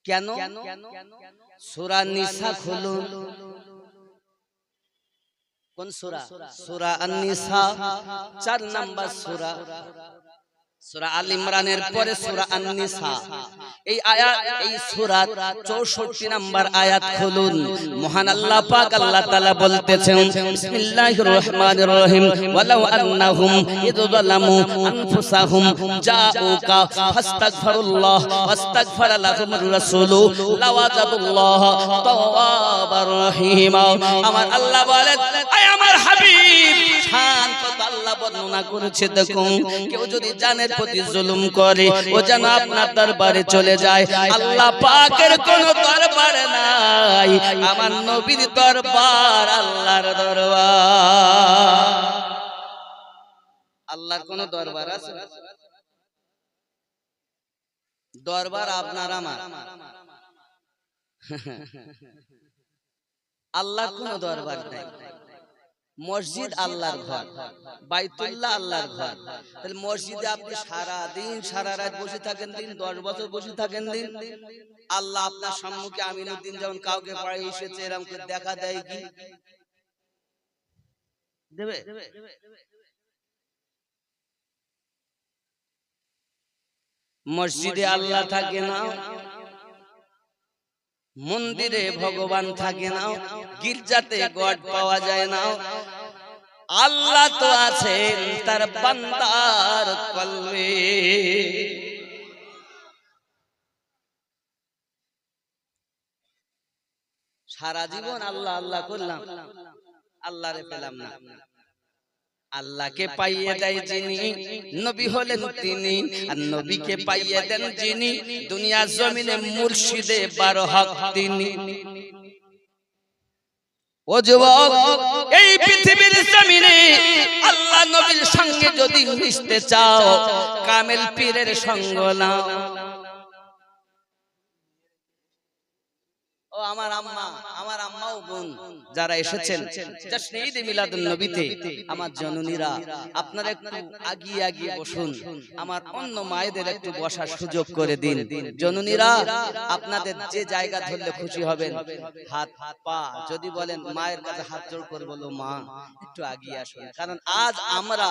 কেন? সূরা নিসা খুলুন। কোন সূরা? সূরা আন-নিসা 4 নাম্বার সূরা। সূরা আল ইমরানের পরে সূরা আন-নিসা, এই আয়াত, এই সূরার 64 নম্বর আয়াত খুলুন। মহান আল্লাহ পাক আল্লাহ তাআলা বলতেছেন, বিসমিল্লাহির রহমানির রহিম, ওয়ালাউ আন্নাহুম ইয যালামু আনফুসাহুম জাউকা ফাস্তাগফিরুল্লাহ ওয়াস্তাগফারা লাহুমুর রাসূলু লাওয়াজাদুল্লাহ তাওয়াবার রহিম। আমার আল্লাহ বলেন, আয় আমার হাবিব, শান কত আল্লাহ বর্ণনা করেছে দেখুন। কেউ যদি জানের প্রতি জুলুম করে ও যেন আপনার দরবারে চলে যায়। আল্লাহ পাকের কোন দরবার নাই, আমার নবীর দরবার আল্লাহর দরবার। আল্লাহর কোন দরবার আছে? দরবার আপনার আমার। আল্লাহর কোন দরবার নাই। মসজিদ আল্লাহর ঘর, বাইতুল্লাহ আল্লাহর ঘর। তাহলে মসজিদে আপনি সারা দিন সারা রাত বসে থাকেন, দিন 10 বছর বসে থাকেন দিন, আল্লাহ আপনার সম্মুখে আমিনুদ্দিন যেমন কাউকে পড়ে এসেছে এরকম করে দেখা দেয় কি দেবে? মসজিদে আল্লাহ থাকে না, মন্দিরে ভগবান থাকে না, গির্জাতে গড পাওয়া যায় না। আল্লাহ তো আছেন তার বান্দার কলবে। সারা জীবন আল্লাহ আল্লাহ করলাম, আল্লাহরে পেলাম না। আল্লাহকে পাইয়ে দেয় যিনি, নবী হলেন তিনি। আর নবীকে পাইয়ে দেন যিনি, দুনিয়া জমিনে মুর্শিদে 12 হক তিনি। ও যুবক, এই পৃথিবীর জমিনে আল্লাহ নবীর সঙ্গে যদি মিশতে চাও, কামেল পীরের সঙ্গ নাও। ও আমার আম্মা, আমার আম্মা ও বোন যারা এসেছেন জশ্নে ঈদ মিলাদুন নবীতে, আমার জননীরা, আপনারা একটু আগিয়ে আগিয়ে বসুন। আমার অন্য মায়েদের একটু বসার সুযোগ করে দিন। জননীরা, আপনাদের যে জায়গা ধরলে খুশি হবেন, হাত পা যদি বলেন মায়ের কাছে হাত জোড় করে বলো, মা একটু আগিয়ে আসুন। কারণ আজ আমরা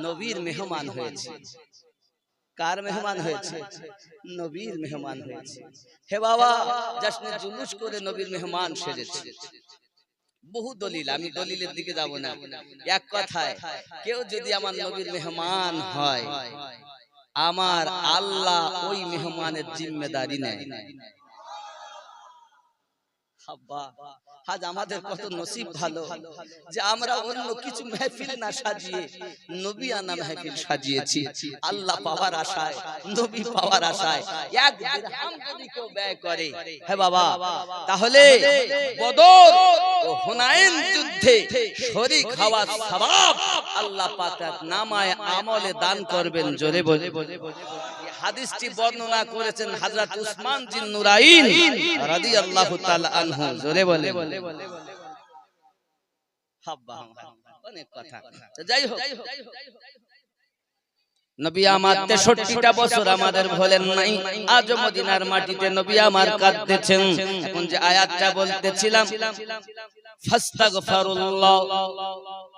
নবীর মেহমান হয়েছি। কার মেহমান হয়েছে? নবীর মেহমান হয়েছে। হে বাবা, জশ্নে জুলুস করে নবীর মেহমান সেজেছে। বহু দলিল, আমি দলিলের দিকে যাব না। এক কথায়, কেউ যদি আমার নবীর মেহমান হয়, আমার আল্লাহ ওই মেহমানের জিম্মেদারি নেয়। আজ আমাদের কত নসিব ভালো যে আমরা অন্য কিছু মেহফিল না সাজিয়ে নবী আনা মেহফিল সাজিয়েছি। আল্লাহ পাওয়ার আশায়, নবী পাওয়ার আশায় এক দিরহাম যদি কেউ ব্যয় করে, হে বাবা, তাহলে বদর ও হুনাইন যুদ্ধে শরীক হওয়ার সওয়াব আল্লাহ পাক নামায়ে আমলে দান করবেন। জোরে বলে হাদিসটি বর্ণনা করেছেন হযরত উসমান জিন নুরাইন রাদিয়াল্লাহু তাআলা আনহু। জোরে বলে হাব্বা, অনেক কথা। যাই হোক, নবী আমার 63টা বছর আমাদের ভোলেন নাই। আজ মদিনার মাটিতে নবী আমার কাঁদতেছেন। এখন যে আয়াতটা বলতেছিলাম, ফাস্তাগফিরুল্লাহ,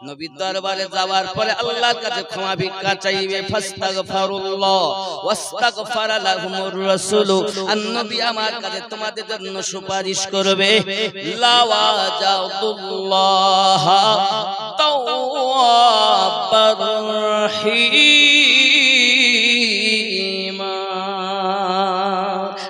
নবীর দরবারে যাওয়ার পরে আল্লাহর কাছে ক্ষমা ভিক্ষা চাইবে। ফাস্তাগফিরুল্লাহ ওয়াস্তাগফারা লাহুমুর রাসূল, আর নবী আমার কাছে তোমাদের জন্য সুপারিশ করবে। লাওয়াজাদুল্লাহ তাওয়াবার রহিম,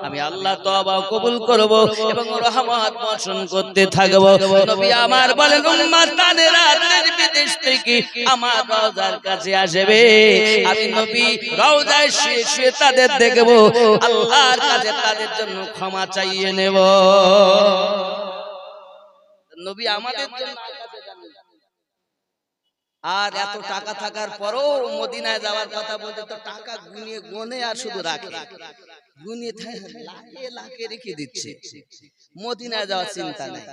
আমি আল্লাহ তওবা কবুল করব এবং রহমত বর্ষণ করতে থাকব। নবী আমার বলেন, উম্মতানেরা দেশ বিদেশ থেকে আমার রওজার কাছে আসবে, আমি নবী রওজায় শুয়ে শুয়ে তাদের দেখব, আল্লাহর কাছে তাদের জন্য ক্ষমা চাইয়ে নেব। নবী আমাদের জন্য আর এত টাকা থাকার পরও মদিনায় যাওয়ার কথা বলতে তো টাকা গুনিয়ে গুনে আর শুধু রাখে, গুনিয়ে লাখে লাখে রেখে দিচ্ছে। মদিনায় যাওয়ার চিন্তা নেই।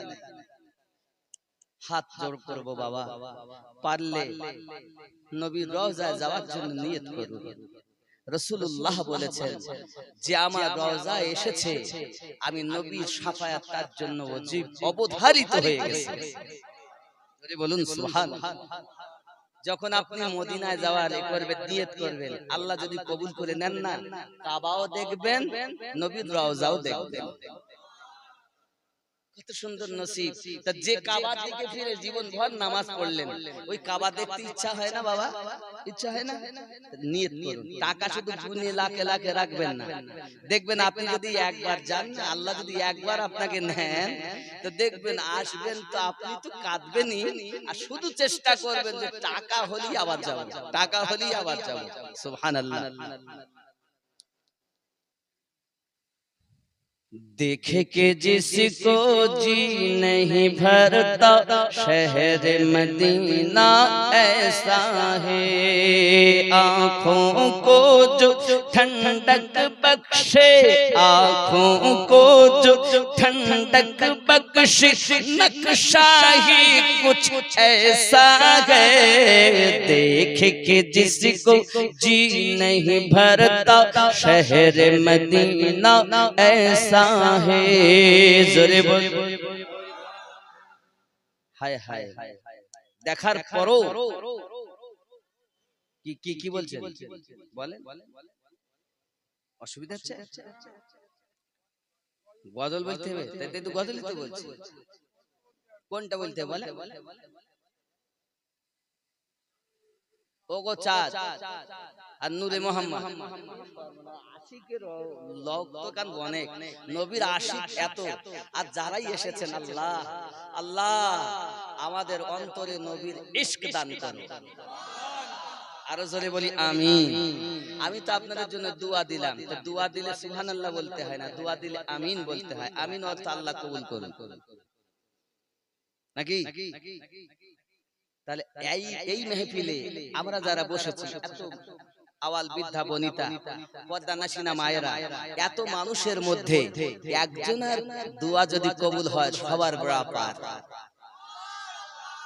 হাত জোড় করবো বাবা, পারলে নবীর রওজায় যাওয়ার জন্য নিয়ত করুন। রাসূলুল্লাহ বলেছেন যে আমার রওজায় এসেছে, আমি নবীর শাফায়াত তার জন্য অবধারিত হয়ে গেছে। বলুন সুবহানাল্লাহ। যখন আপনি মদিনায় যাওয়ার করবেন, নিয়ত করবেন, আল্লাহ যদি কবুল করে নেন না, কাবাও দেখবেন, নবীর রওজাও দেখবেন। কত সুন্দর নসিব। তা যে কাবার দিকে ফিরে জীবন ভর নামাজ পড়লেন, ওই কাবা দেখতে ইচ্ছা হয় না বাবা? ইচ্ছা হয় না? নিয়ত করুন, টাকা শুধু গুনে লাখে লাখে রাখবেন না। দেখবেন আপনি যদি একবার যান না, আল্লাহ যদি একবার আপনাকে নেন, তো দেখবেন আসবেন তো আপনি তো কাঁদবেনই, আর শুধু চেষ্টা করবেন যে টাকা হলেই আবার যাব, টাকা হলেই আবার যাব। সুবহানাল্লাহ। देखे के जिसको जी नहीं भरता, शहर मदीना ऐसा है। आँखों को जो ठंडक बख्शे, आँखों को जो ठंडक बख्शे, नक्शा ही कुछ ऐसा है। देखे के जिसको जी नहीं भरता, शहर मदीना ऐसा है। জোরে বল। হায় হায়, দেখার পরও কি কি কি বলছেন বলেন? অসুবিধা হচ্ছে? গজল বলতে হবে, তাই তো গজলই তো বলছি। কোনটা বলতে হবে বলে? ওগো চাঁদ আর নূরে মোহাম্মদ। আশিকের লোক তো কান অনেক, নবীর আশিক এত, আর যারাই এসেছেন, আল্লাহ আল্লাহ আমাদের অন্তরে নবীর ইশক দান করো। আরো জোরে বলি আমিন। আমি তো আপনাদের জন্য দোয়া দিলাম, তো দোয়া দিলে সুবহানাল্লাহ বলতে হয় না, দোয়া দিলে আমিন বলতে হয়। আমিন অর্থ আল্লাহ কবুল করুন, নাকি? তাহলে এই মেহফিলে আমরা যারা বসেছি, এত আওয়াল বৃদ্ধা বনিতা, পর্দা নাসিনা মায়েরা, এত মানুষের মধ্যে একজনের দোয়া যদি কবুল হয়, সবার বড় পার।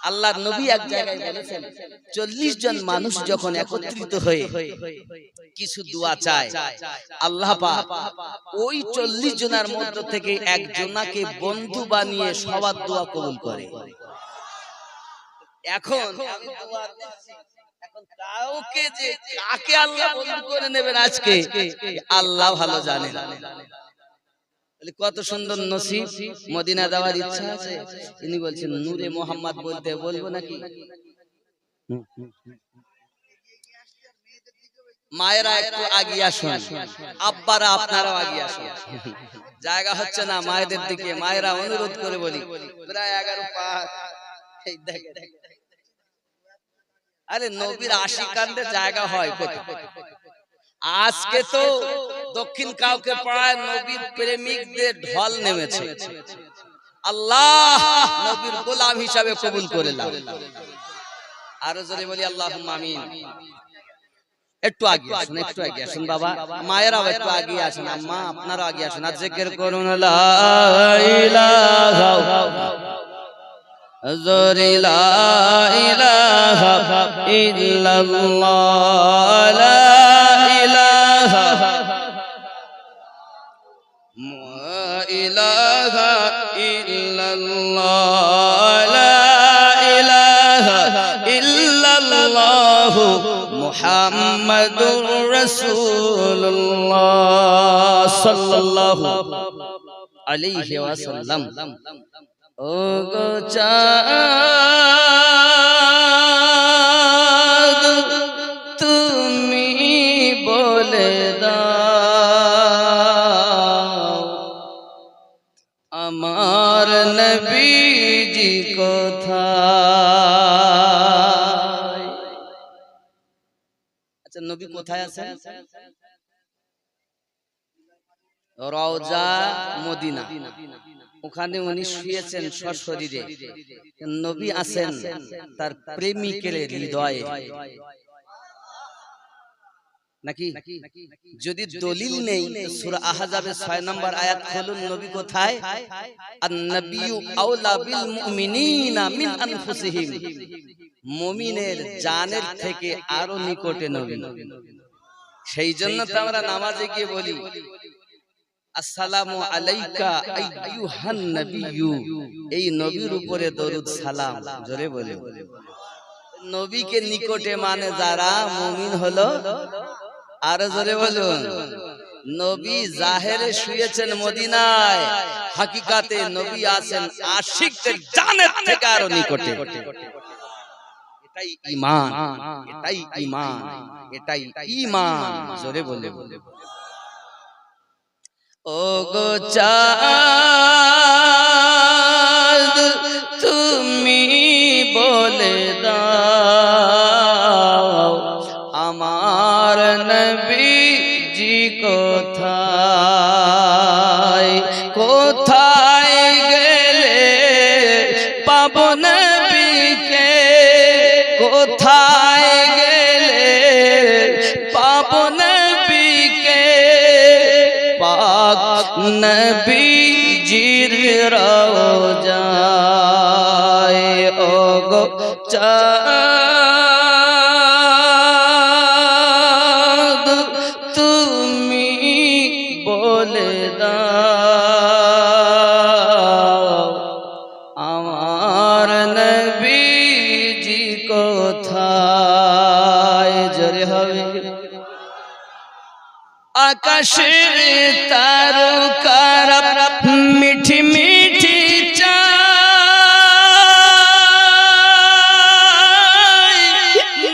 আল্লাহর নবী এক জায়গায় বলেছেন, 40 জন মানুষ যখন একত্রিত হয়ে কিছু দোয়া চায়, আল্লাহ পাক ওই 40 জনের মধ্য থেকে একজনকে বন্ধু বানিয়ে সবার দোয়া কবুল করে। এখন কাউকে যে কাকে আল্লাহ বন্ধু করে নেবেন আজকে, আল্লাহ ভালো জানেন। কত সুন্দর নসিব। মদিনা যাওয়ার ইচ্ছা আছে, তিনি বলছেন নূরে মোহাম্মদ বলতে বলবো নাকি? মায়েরা একটু আগিয়ে আসুন, আব্বারা আপনারাও আগিয়ে আসুন। জায়গা হচ্ছে না মায়েদের দিকে, মায়েরা অনুরোধ করে বলি, প্রায় 11 পার। আরে নবীর আশিকানদের জায়গা হয় কোথায়? আজকে তো দক্ষিণ কাউকে পাড়ায় নবীর প্রেমিকদের ঢল নেমেছে। আল্লাহ নবীর গোলাম হিসাবে কবুল করে নাও। আরো জোরে বলি আল্লাহুম্মা আমিন। একটু আগে আসুন, একটু আগে আসুন বাবা, মায়েরাও একটু আগে আসুন, আম্মা আপনারাও আগে আসুন, আর জিকির করুন লা ইলাহা জোরে লা ইলাহা ইল্লাল্লাহ, লা ইলাহা ইলাহা ইল্লাল্লাহ, লা ইলাহা ইল্লাল্লাহ মুহাম্মাদুর রাসূলুল্লাহ সাল্লাল্লাহু আলাইহি ওয়াসাল্লাম। ও গো চাঁদ তুমি বলে দাও, আমার নবীজি কোথায়? আচ্ছা নবী কোথায় আছেন? রওজা মদিনা, ওখানে উনি শুয়েছেন সশরীরে। নবী আছেন তার প্রেমিকের হৃদয়ে, নাকি? যদি দলিল নেই, সূরা আহজাবের 6 নম্বর আয়াত খুলুন, নবী কোথায়? আন-নাবিয়্যু আওলা বিল মুমিনিনা মিন আনফুসিহিম, মুমিনের জানের থেকে আরো নিকটে নবী। সেই জন্য তো আমরা নামাজে গিয়ে বলি আসসালামু আলাইকা আইয়ুহান নাবিয়্যু, এই নবীর উপরে দরুদ সালাম। জোরে বলে নবীকে নিকটে মানে যারা মুমিন হলো। আরো জোরে বলুন, নবী জাহেরে শুয়েছেন মদিনায়, হাকিকাতে নবী আছেন আশিকদের জানের থেকে আরো নিকটে। এটাই ঈমান, এটাই ঈমান, এটাই ঈমান। জোরে বলে বলে ও গো চাঁদ তুমি বলে দাও আমার নবীজি কোথায়, কোথায় গেলে পাবো নবীকে, কোথায় গেলে পাবো নবীকে, পাক নবীজির রওজায়। ও গো চাঁদ তুমি বলে দাও আমার নবীজি কোথায়। জোরে হবে আকাশের তারকারা মিঠি মিঠি চায়,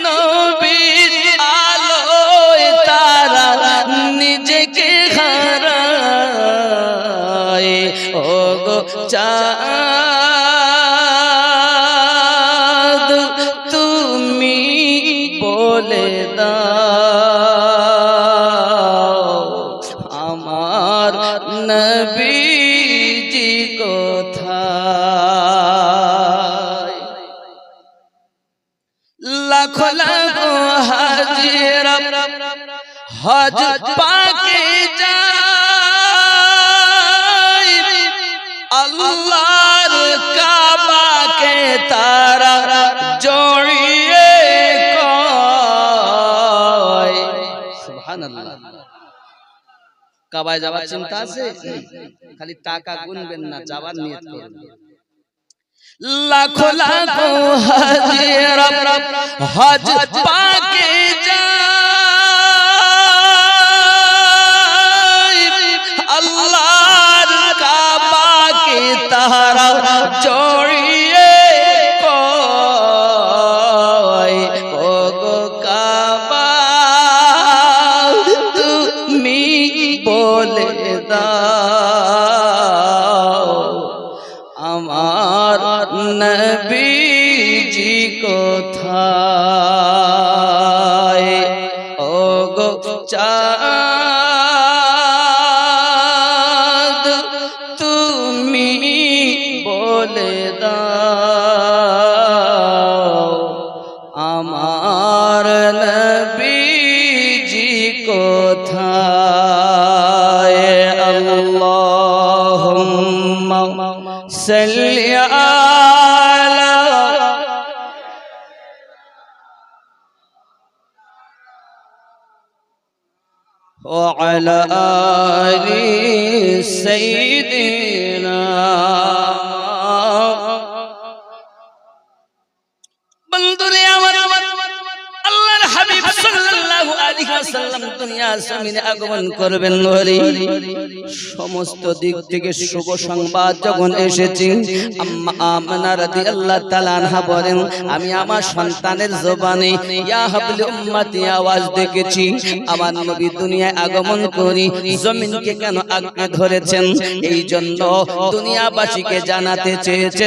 নবীর আলোয় তারা নিজেকে হারায়। ও গো চাঁদ তুমি বলে দাও আমার নবীজি কোথায়। লাখ লাখ হাজিরা হজ পাকে যায়, আল্লাহর কাবাকে তারা জড়িয়ে কয় সুবহানাল্লাহ। কাবায় যাওয়ার চিন্তা আছে, খালি টাকা গুনবেন না, যাওয়ার নিয়ত করবেন। লাখ লাখ হাজিরা হজ পাকে যায়, আল্লাহর কাবাকে তারা জড়িয়ে কয়। ও গো কাবা তুমি বলে দাও আমার নবীজি কোথায়। ও গো চাঁদ তুমি বলে দাও আমার নবীজি কোথায়। আল্লাহুম্মা সাল্লি আলা ওয়া আলা আলি সাইয়্যিদিনা। বন্ধুরে আমার, আল্লাহর হাবিব সাল্লাল্লাহু আলাইহি ওয়াসাল্লাম দুনিয়ার জমিনে আগমন করবেন বলে সমস্ত দিক থেকে শুভ সংবাদ যখন এসেছে, আম্মা আমিনা রাদিয়াল্লাহু তাআলা আনহা বলেন, আমি আমার সন্তানের জবানে ইয়া হাবলি উম্মতি আওয়াজ দেখেছি। আমার নবী দুনিয়ায় আগমন করে জমিনকে কেন আঁকড়ে ধরেছেন, এই জন্য দুনিয়াবাসীকে জানাতে চেয়েছে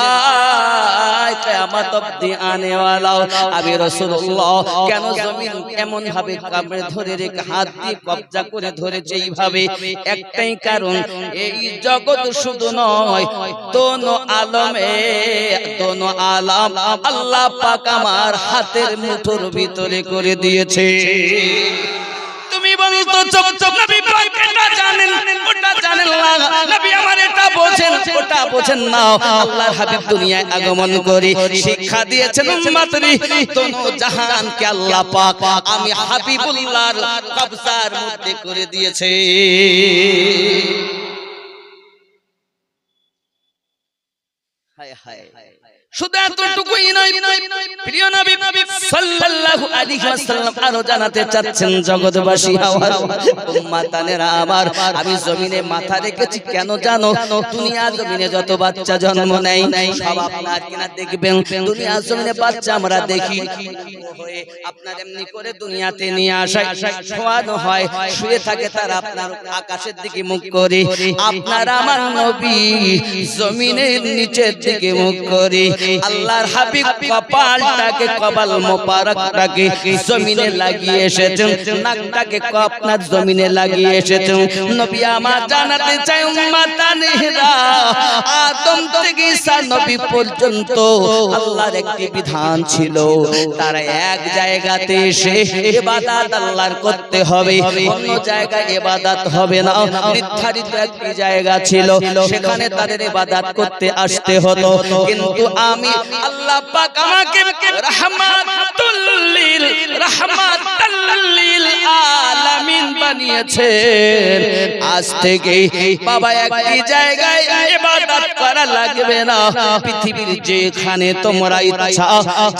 আয় কিয়ামত অবধি আনেওয়ালা আমি রাসূলুল্লাহ কেন জমিন এমন ভাবে কামড়ে ধরে রেখে হাত দিয়ে কবজা করে ধরেছে। এইভাবে একটাই কারণ, এই জগৎ শুধু নয়, দোনো আলমে দোনো আলম আল্লাহ পাক আমার হাতের মুঠোর ভিতরে করে দিয়েছে। তুমি বলতো চোখ চোখ নবী পাক এটা জানেন ওটা জানেন না, নবী আমার এটা বোঝেন ওটা বোঝেন না। আল্লাহর হাবিব দুনিয়ায় আগমন করে শিক্ষা দিয়েছেন উম্মতরি দোনো জাহানকে আল্লাহ পাক আমি হাবিবুল্লাহর কবজার মধ্যে করে দিয়েছে। হায় হায়, শুধু এতটুকুই নয়, প্রিয় নবী সাল্লাল্লাহু আলাইহি ওয়াসাল্লাম আরো জানাতে চাচ্ছেন জগৎবাসী আওয়াজ উম্মাতানেরা আমার, আমি জমিনে মাথা রেখেছি কেন জানো? দুনিয়া জমিনে যত বাচ্চা জন্ম নেয় সব আপনার কিনা দেখবেন, দুনিয়া জমিনে বাচ্চা আমরা দেখি হয়ে আপনার এমনি করে দুনিয়াতে নিয়ে আসায় শোয়ানো হয়, শুয়ে থাকে তারা আপনার আকাশের দিকে মুখ করে, আপনার আমার নবী জমিনের নিচের দিকে মুখ করে আল্লাহর হাবিব কপালটাকে, কপাল মোবারকটাকে জমিনে লাগিয়ে এসেছেন, নাকটাকে আপনার জমিনে লাগিয়ে এসেছেন। নবী আমার জানাতে চাই উম্মাতানেরা, আদম থেকে ঈসা নবী পর্যন্ত আল্লাহর একটি বিধান ছিল, তারা এক জায়গাতে এসে ইবাদত আল্লাহর করতে হবে, অন্য জায়গায় ইবাদত হবে না। নির্ধারিত একটি জায়গা ছিল, সেখানে তাদের ইবাদত করতে আসতে হতো। কিন্তু আমি আল্লাহ পাক আমাকে রাহমাতুল লিল আলামিন বানিয়েছেন। আজ থেকে বাবা একটি জায়গায় ইবাদত করা লাগবে না, পৃথিবীর যেখানে তোমরা ইচ্ছা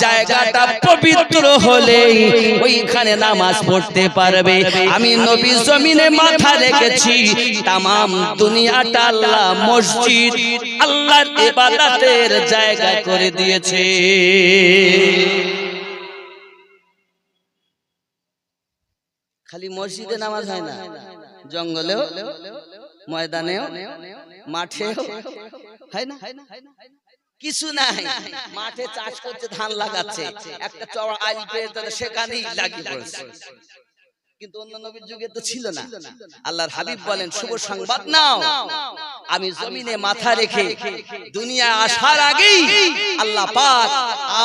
জায়গাটা পবিত্র হলেই ওইখানে নামাজ পড়তে পারবে। আমি নবী জমিনে মাথা রেখেছি, তামাম দুনিয়াটা আল্লাহ মসজিদ, আল্লাহর ইবাদতের জায়গা করে দিয়েছে। খালি মসজিদে নামাজ হয় না, জঙ্গলেও, ময়দানেও, মাঠেও হয় না। কিছু নাই, মাঠে চাষ করছে, ধান লাগাচ্ছে, একটা চওড়া আইল পেয়ে সেখানেই লাগিয়ে পড়েছে। কিন্তু অন্য নবীর যুগে তো ছিল না। আল্লাহর হাবিব বলেন শুভ সংবাদ নাও, আমি জমিনে মাথা রেখে দুনিয়া আসার আগেই আল্লাহ পাক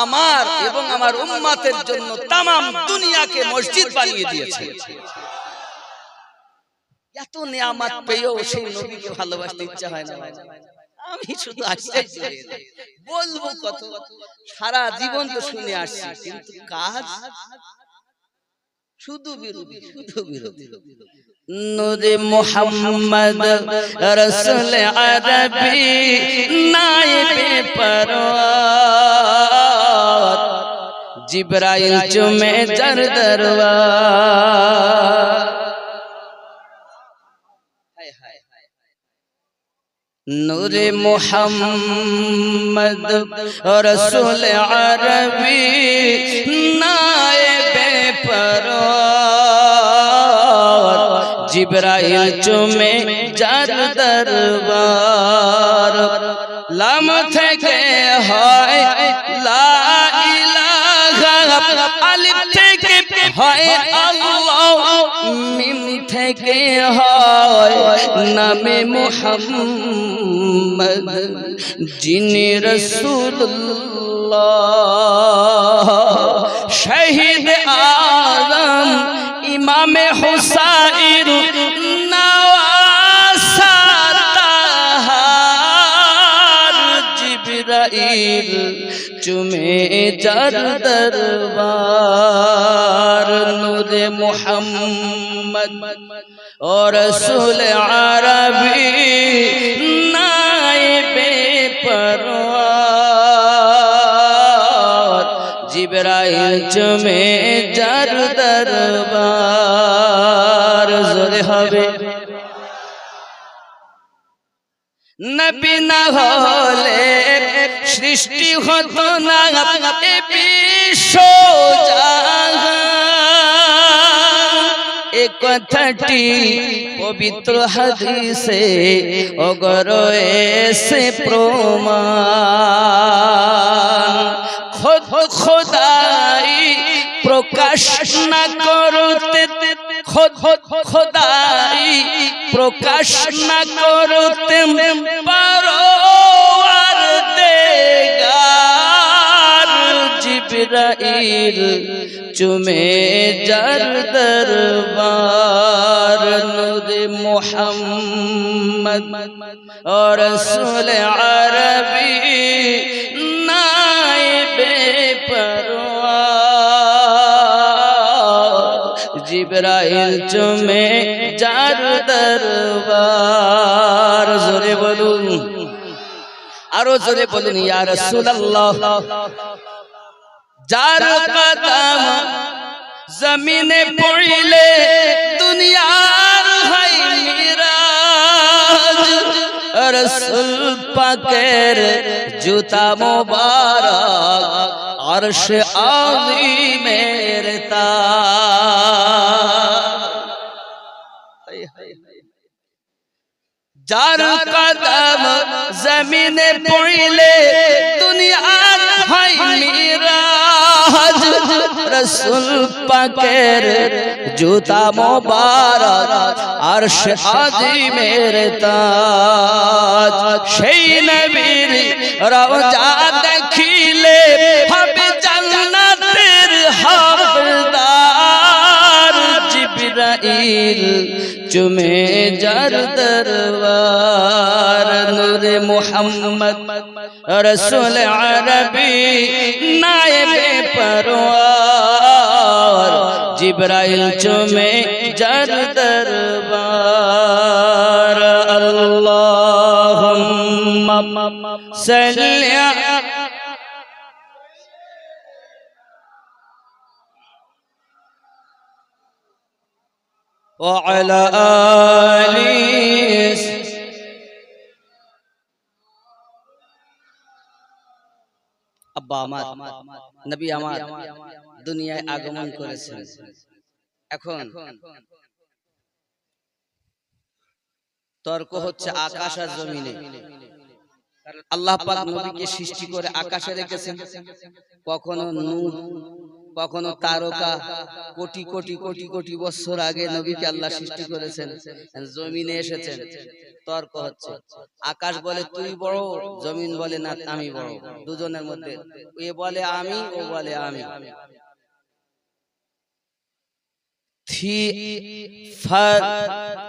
আমার এবং আমার উম্মতের জন্য তামাম দুনিয়াকে মসজিদ বানিয়ে দিয়েছে। এত নিয়ামত পেয়েও সেই নবীকে ভালোবাসতে ইচ্ছা হয় না। আমি শুধু আশ্চর্য বলবো কত, সারা জীবন তো শুনে আসছি, কিন্তু কাজ শুধু বিরোধী, শুধু বিরোধী। নূরে মুহাম্মদ রাসূল আরবি নায়েবে পরওয়ার, জিবরাইল চুমে যার দরবার। নূরে মুহাম্মদ রাসূল আরবি নায়েবে পরওয়ার, জিবরাইল চুমে যার দরবার। লাম থেকে হয় লা ইলাহা, আলিফ থেকে হয় আল্লাহ, মিম থেকে হয় নামে মুহাম্মদ, যিনি রাসূলুল্লাহ। শহীদ আজম ইমামে হুসাইন নওয়াসাতাহার, জিবরাইল চুমে যার দরবার। নূরে মুহাম্মদ ও রাসূল আরবি নায়েবে পরওয়ার, জিবরাইল চুমে যার দরবার। জোরে হবে। নবী না হলে সৃষ্টি হতো না এ বিশ্ব জাহান, এ কথাটি পবিত্র হাদিসে অগরয়েছে প্রমাণ। খোদাই প্রকাশ না করতে, খোদাই প্রকাশ না করতে পরওয়ারদিগার, জিবরাইল চুমে যার দরবার। নূরে মুহাম্মদ ও রাসূল আরবি নায়েবে পরওয়ার, জিবরাইল চুমে যার দরবার। জোরে বলুন। আরো জোরে বলুন ইয়া রাসূলুল্লাহ। যার কদম জমিনে পড়িলে দুনিয়ার হয় মিরাজ, রাসূল পাকের জুতা মোবারক আরশ আযীমের তাজ। যার কদম জমিনে পড়িলে দুনিয়ার হয় মিরাজ, রাসূল পাকের জুতা মোবারক আরশ আযীমের তাজ। সেই নবীর রওজা দেখিলে হবে জান্নাতের হকদার, জিবরাইল চুমে যার দরবার। নূরে মুহাম্মদ রাসূল আরবি নায়েবে পরওয়ার, জিবরাইল চুমে যার দরবার। আল্লাহুম্মা সাল্লি وعلى آله। আব্বা আমার নবী আমার দুনিয়ায় আগমন করেছেন। এখন তর্ক হচ্ছে আকাশ আর জমিনে। আল্লাহ পাক নবীকে সৃষ্টি করে আকাশে রেখেছেন, কখনো নূর কখনো তারকা, কোটি কোটি কোটি কোটি বছর আগে নবীকে আল্লাহ সৃষ্টি করেছেন, জমিনে এসেছেন। তর্ক হচ্ছে, আকাশ বলে তুই বড়, জমিন বলে না আমি বড়। দুজনের মধ্যে এ বলে আমি, ও বলে আমি।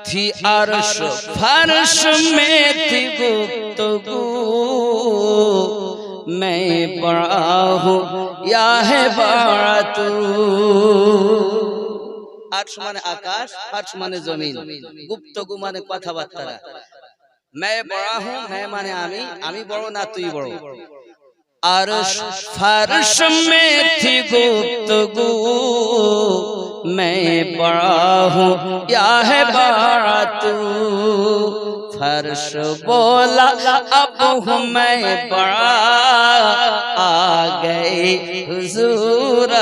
थी अर्श फर्श में थी गुफ्तगू, मैं बड़ा हूँ या है बड़ा तू। अर्श माने आकाश, फर्श माने जमीन, गुफ्तगू माने কথাবার্তা। मैं बड़ा हूँ, मैं माने आमी बड़ो ना तुई बड़ो। अर्श फर्श में थी गुफ्तगू, मैं बड़ा हूँ या है बड़ा तू। फर्श बोला अब हूँ मैं बड़ा, आ गए हुजूर आ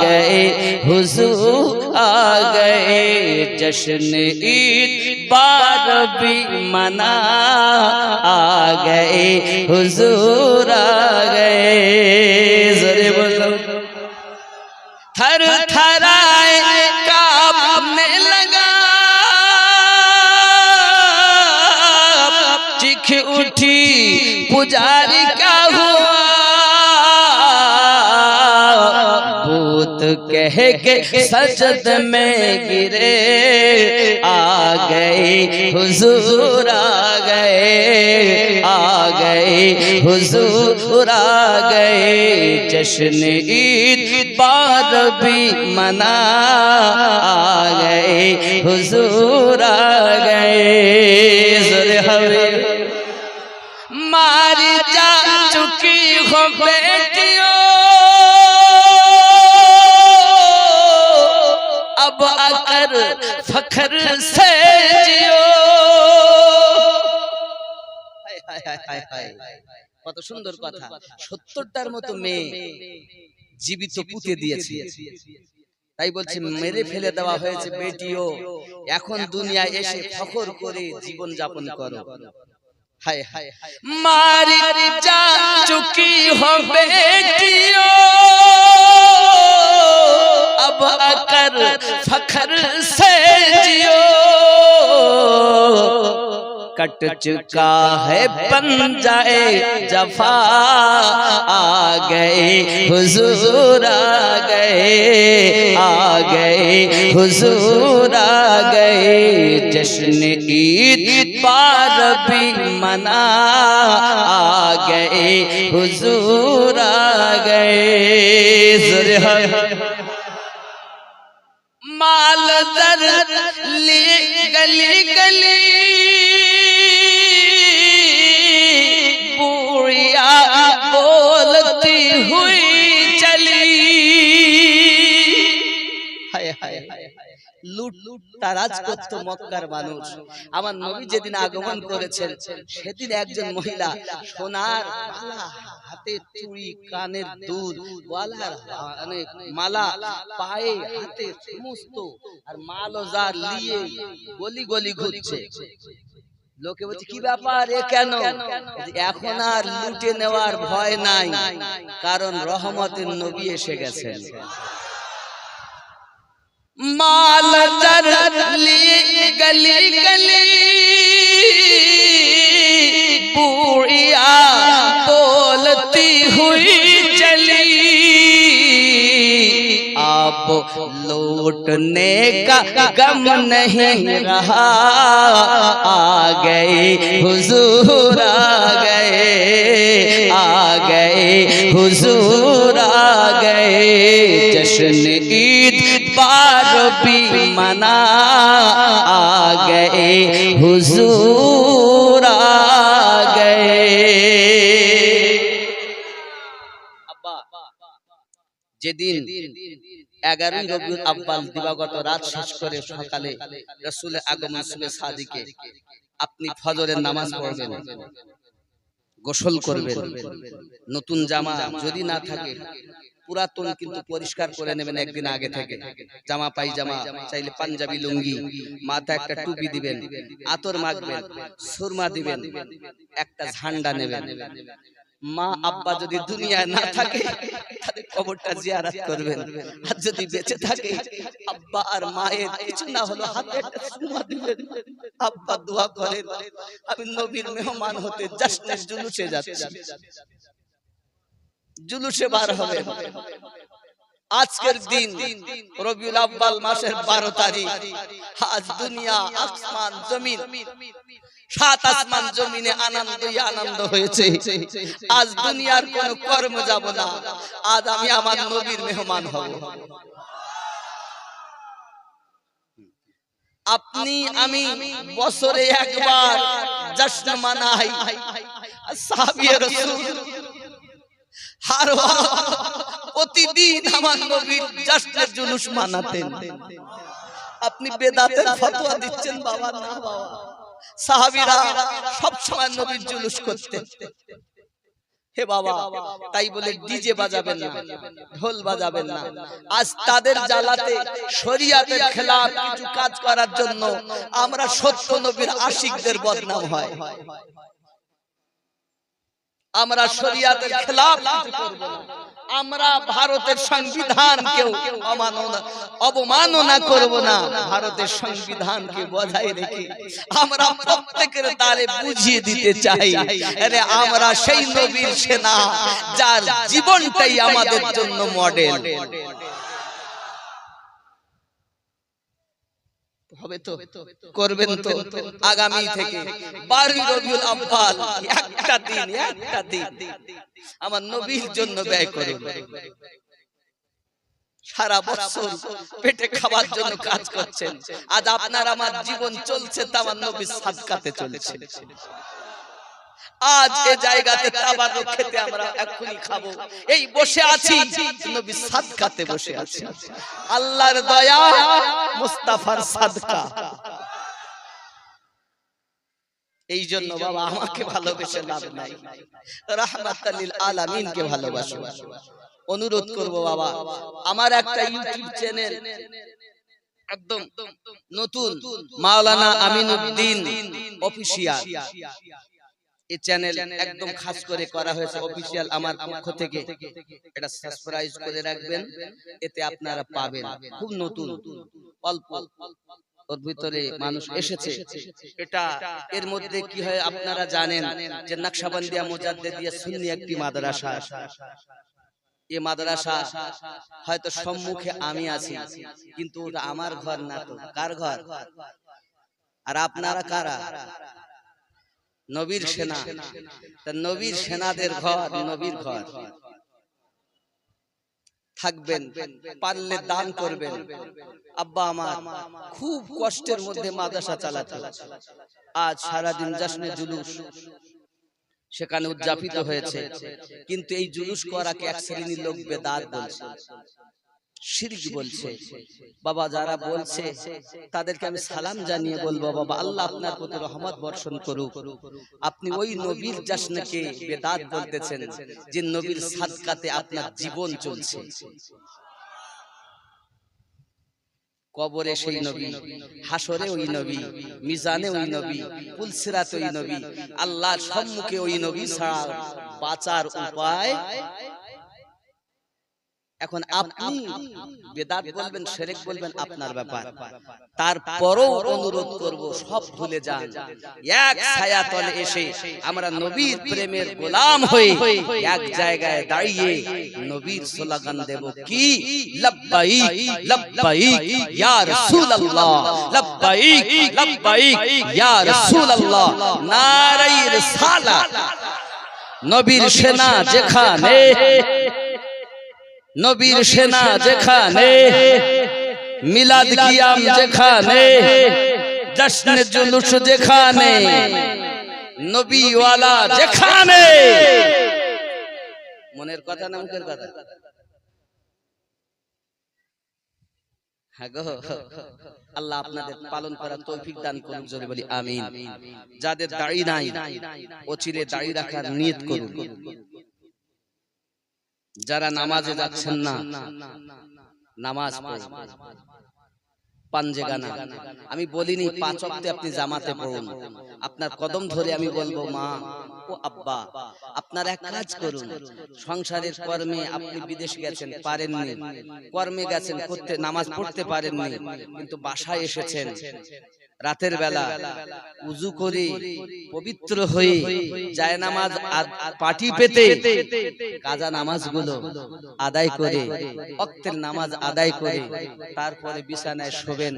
गए हुजूर आ गए। जश्न ईद बार भी मना, आ गए हुजूर आ गए। ज़रे बोलो। थर थराए कांपने लगा, चीख उठी पुजारी का हुआ, भूत कह के सजद में गिरे, आ गए हुजूर आ गए हुजूर आ गए। जश्न ईद बार भी मना, आ गए हुजूर आ गए। ज़रे हवे मारी जा चुकी हो बेटियों, अब आकर फखर से जियो। কত সুন্দর কথা। 70টার মতো মেয়ে জীবিত পুঁতে দিয়েছে, তাই বলছে মেরে ফেলে দেওয়া হয়েছে বেটিও, এখন দুনিয়ায় এসে ফখর করে জীবন যাপন করো। हाय हाय मारी जा चुकी हो बेटियों, अब आकर फखर से जियो। कट चुका है पंजाए जफा, आ गए हुजूर आ गए हुजूर आ गए। जश्न ईद बार भी मना, आ गए हुजूर आ गए। माल दर ली गली गली, লুটতারাজ করত মক্কার মানুষ। আমার নবী যেদিন আগমন করেছেন সেদিন একজন মহিলা সোনার মালা, হাতের চুড়ি, কানের দুল, গলার মালা, পায়ে হাতে সমস্ত আর মাল ও জার নিয়ে গলি গলি ঘুরছে। লোকে বলছে কি ব্যাপার, এ কেন? এখন আর লুটে নেওয়ার ভয় নাই, কারণ রহমতের নবী এসে গেছেন। माल जर लिए गली गली बूढ़िया बोलती हुई चली, अब लौटने का गम नहीं रहा, आ गए हुजूर आ गए, आ गए हुजूर आ गए, जश्न ईद बार भी मना, आ गए हुजूर आ गए। যেদিন 11 রবিউল আউয়াল দিবাগত রাত শেষ করে সকালে রাসূলের আগমন শুভে সাদিকে আপনি ফজরের নামাজ পড়বেন, গোসল করবেন, নতুন জামা যদি না থাকে পুরাতন কিন্তু পরিষ্কার করে নেবেন একদিন আগে থেকে, জামা পায়জামা চাইলে পাঞ্জাবি লুঙ্গি, মাথায় একটা টুপি দিবেন, আতর মাখবেন, সুরমা দিবেন, একটা ঝান্ডা নেবেন। মা আব্বা যদি দুনিয়ায় না থাকে তাদের কবরটা জিয়ারত করবেন, আর যদি বেঁচে থাকে আব্বা আর মায়ের কিছু না হলো হাতে একটা সুরমা দিবেন। আব্বা দোয়া করেন আমি নবীর মেহমান হতে জশ্নের জুলুসে যাচ্ছি, জুলুসে বার হবে। আজকের দিন রবিউল আউয়াল মাসের 12 তারিখ, আজ দুনিয়া আসমান জমিন, 7 আসমান জমিনে আনন্দই আনন্দ হয়েছে। আজ দুনিয়ার কোন কর্ম যাব না, আজ আমি আমার নবীর মেহমান হব। আপনি আমি বছরে একবার জশ্ন মানাই, সাহাবী রাসূল हर প্রতিদিন আমার নবীর জশ্নের জুলুস মানাতেন। আপনি বেদাতের ফতোয়া দিচ্ছেন বাবা, না বাবা, সাহাবীরা সব সময় নবীর জুলুস করতেন। হে বাবা, তাই বলে ডিজে বাজাবেন না, ঢোল বাজাবেন না। আজ তাদের জ্বালাতে শরীয়তের খেলাফ কিছু কাজ করার জন্য আমরা সত্য নবীর আশিকদের বদনাম হয়। আমরা শরীয়তের খেলাফ কিছু করব না, আমরা ভারতের সংবিধানকেও অবমাননা করব না। ভারতের সংবিধানকে বজায় রেখে আমরা প্রত্যেকের দ্বারে বুঝিয়ে দিতে চাই, আরে আমরা সেই নবীর সেনা যার জীবনটাই আমাদের জন্য মডেল। হবে তো, করবেন তো। আগামী থেকে 12 রবিউল আউয়াল একটা দিন আমার নবীর জন্য ব্যয় করুন। সারা বছর পেটে খাবার জন্য কাজ করছেন, আজ আপনার আমার জীবন চলছে তা আমার নবীর সাদকাতে চলছে। আজ এই জায়গাতে তাবারুক খেতে আমরা এখনি খাবো, এই বসে আছি নবীর সাদকাতে বসে আছি। আল্লাহর দয়া, মুস্তাফার সাদকা। এই জন্য বাবা আমাকে ভালোবেসে লাভ নাই, রাহমাতাল লিল আলামিনকে ভালোবাসো। অনুরোধ করব বাবা, আমার একটা ইউটিউব চ্যানেল একদম নতুন, মাওলানা আমিনউদ্দিন অফিশিয়াল। এই চ্যানেল একদম খাস করে করা হয়েছে অফিশিয়াল আমার পক্ষ থেকে, এটা সাবস্ক্রাইব করে রাখবেন, এতে আপনারা পাবেন। খুব নতুন, অল্প ওর ভিতরে মানুষ এসেছে। এটা এর মধ্যে কি হয় আপনারা জানেন যে নকশবন্দিয়া মুজাদ্দিদিয়া সুন্নি একটি মাদ্রাসা। এই মাদ্রাসা হয়তো সম্মুখে আমি আছি, কিন্তু ওটা আমার ঘর না, তো কার ঘর? আর আপনারা কারা? নবীর সেনা। তা নবীর সেনাদের ঘর, নবীর ঘর। থাকবেন, পারলে দান করবেন। আব্বা আমার খুব কষ্টের মধ্যে মাদ্রাসা চালাতো, আজ সারাদিন জশ্নে জুলুস সেখানে উদযাপিত হয়েছে, কিন্তু এই জুলুস করাকে এক শ্রেণীর লোক বেদাত বলছে। শিরক বলছে। বাবা যারা বলছে তাদেরকে আমি সালাম জানিয়ে বলবো, বাবা আল্লাহ আপনার প্রতি রহমত বর্ষণ করুক। আপনি ওই নবীর জাসনাকে বেদাত বলতেছেন যে নবীর সাদকাতে আপনার জীবন চলছে। কবরে সেই নবী, হাসরে ওই নবী, মিজানে ওই নবী, পুলসিরাতে ওই নবী, আল্লাহর সম্মুখে ওই নবী ছাড়া বাঁচার উপায়। এখন আপনি বেদাত বলবেন, শিরক বলবেন, আপনার ব্যাপার। তারপরও অনুরোধ করব সব ভুলে যান, এক ছায়াতলে এসে আমরা নবীর প্রেমের গোলাম হয়ে এক জায়গায় দাঁড়িয়ে নবীর স্লোগান দেব কি, লব্বাইক লব্বাইক ইয়া রাসূলুল্লাহ, লব্বাইক লব্বাইক ইয়া রাসূলুল্লাহ, নারায়ে রিসালাত। নবীর সেনা যেখানে, নবীর সেনা যেখানে, মিলাদ কিয়াম যেখানে, জশ্ন জুলুস যেখানে, নবী ওয়ালা যেখানে। মনের কথা না মুখের কথা? হ্যাঁ গো, আল্লাহ আপনাদের পালন করার তৌফিক দান করুন, জোরে বলি আমিন। যাদের দাড়ি নাই অচিরে দাড়ি রাখার নিয়ত করুন। যারা নামাজে যাচ্ছেন না, নামাজ পড়ুন, পাঞ্জেগানা। আমি বলিনি 5 ওয়াক্তে আপনি জামাতে পড়ুন। আপনার কদম ধরে আমি বলবো, মা ও আব্বা আপনারা এক কাজ করুন, সংসারের কর্মে আপনি বিদেশ গেছেন, পারেননি, কর্মে গেছেন, করতে নামাজ পড়তে পারেননি, কিন্তু বাসায় এসেছেন রাতের বেলা, উযু করে পবিত্র হয়ে জায়নামাজ পাটি পেতে কাজা নামাজগুলো আদায় করে, ওয়াক্তের নামাজ আদায় করে তারপরে বিছানায় শোবেন।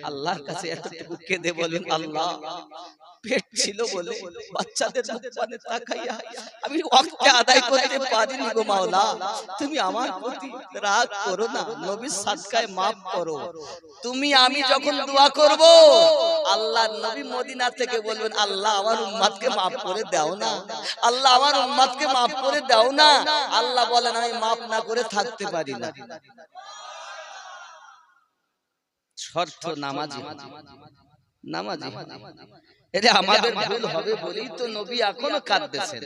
আল্লাহর কাছে এতটুকু কেঁদে বলেন, আল্লাহ পেট ছিল বলে বাচ্চাদের মুখপানে তাকাইয়া আমি ওয়াক্তে আদায় করতে পারিনি গো মাওলা, তুমি আমার প্রতি রাগ করো না, নবীর সাদকায় maaf করো। তুমি আমি যখন দোয়া করব, আল্লাহর নবী মদিনা থেকে বলবেন, আল্লাহ আমার উম্মতকে maaf করে দাও না, আল্লাহ আমার উম্মতকে maaf করে দাও না। আল্লাহ বলেন, আমি maaf না করে থাকতে পারি না। শর্ত নামাজি, নামাজি। এটা আমাদের ভুল হবে বলেই তো নবী এখনো কাঁদতেছেন।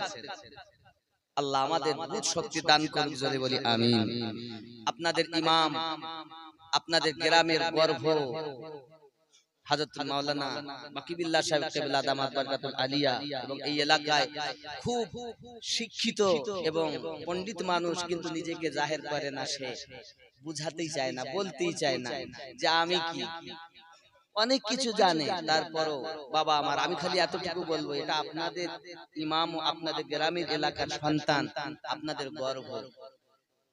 আল্লাহ আমাদের বুঝ শক্তি দান করুন, জোরে বলি আমিন। আপনাদের ইমাম, আপনাদের গ্রামের গর্ভ হযরত মাওলানা বাকিবিল্লাহ সাহেব কিবলা দামাত বরকাতুল আলিয়া, এবং এই এলাকায় খুব শিক্ষিত এবং পণ্ডিত মানুষ, কিন্তু নিজেকে জাহির করে না, সে বুঝাতেই চায় না, বলতেই চায় না যে আমি কি, অনেক কিছু জানে। তারপরও বাবা আমার, আমি খালি এতটুকু বলবো, এটা আপনাদের ইমাম ও আপনাদের গ্রামের এলাকার সন্তান, আপনাদের গর্ব।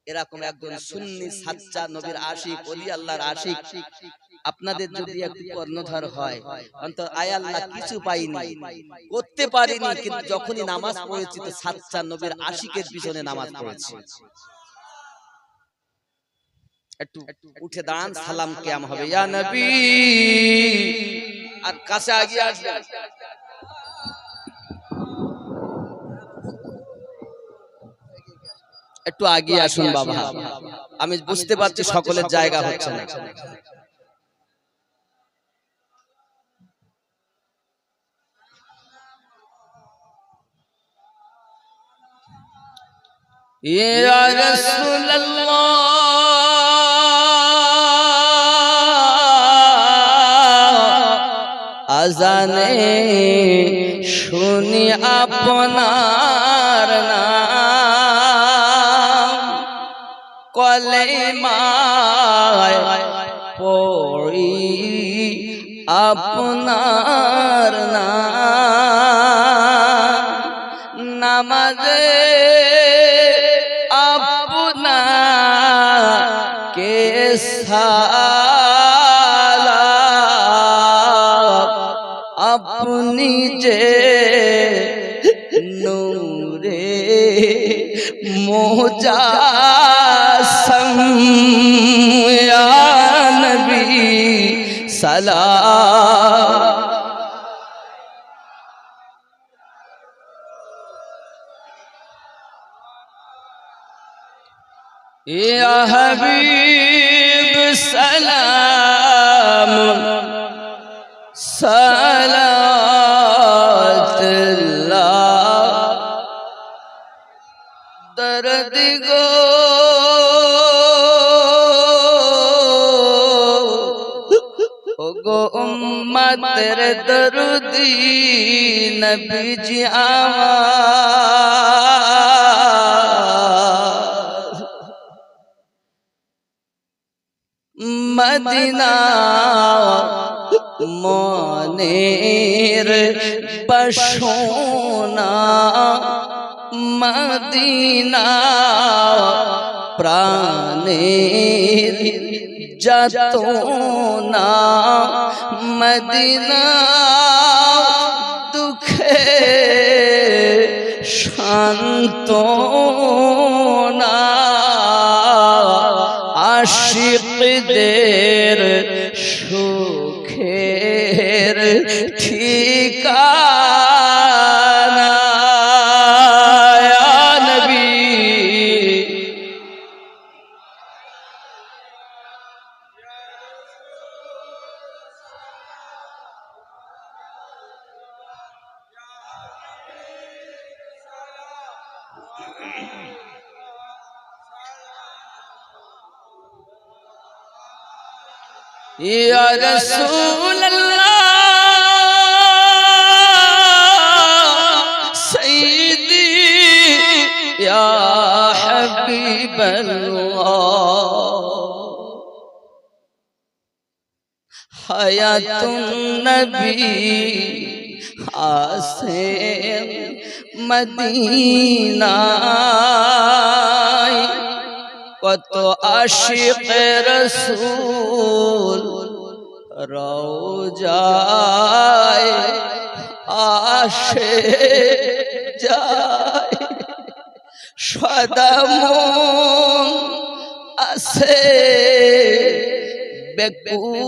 এরকম একজন সুন্নি সাচ্চা নবীর আশিক, ওলি আল্লাহর আশিক আপনাদের যদি একটু কর্ণধার হয়, অন্তত আয় আল্লাহ কিছু পাইনি, করতে পারিনি, কিন্তু যখনই নামাজ পড়েছি তো সাচ্চা নবীর আশিকের পিছনে নামাজ পড়েছি। একটু উঠে দাঁড়ান, সালাম কিয়াম হবে, ইয়া নবী, আর কাছে আগিয়ে আসবেন। একটু আগিয়ে আসুন বাবা, আমি বুঝতে পারছি সকলের জায়গা হচ্ছে না। ইয়া রাসূলুল্লাহ আজানে শুনি আপনার নাম, কলেমায় পড়ি আপনার নাম, নামাজে আপনাকে সালাম, আপনি যে নূরে মুজাসসাম, ইয়া নবী সালাম। ইয়া হাবিব سلام صلوات الله درد गो उम्मत तेरे दरुदी नबी जी आवाज़ मदीना मोनेर बशोना मदीना प्राणेर जतोना मदीना दुखे शांतोना आशिकदेर सुखेर ठिकाना या नबी या रसूल अल्लाह सय्यदी या हबीब अल्लाह हयातुन नबी आसे मदीना কত আশিক রাসূল রওজায় আসে যায় সদা মন আছে বেকুল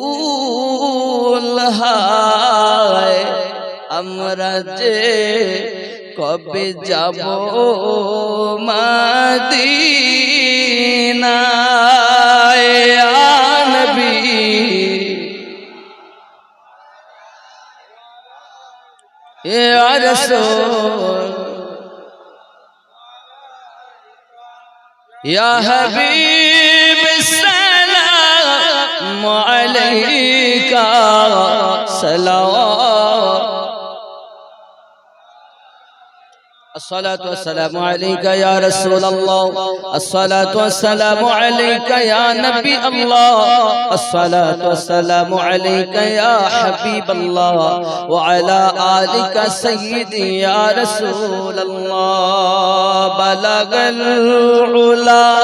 হায় আমরা যে কবে যাব মদিনা ইয়া নবী ইয়া রাসূল ইয়া হাবিব সালাম আলাইকা সালাওয়াত الصلاة والسلام عليك يا رسول الله الصلاة والسلام عليك يا نبي الله الصلاة والسلام عليك يا حبيب الله وعلى آلك سيدي يا رسول الله بلغ العلا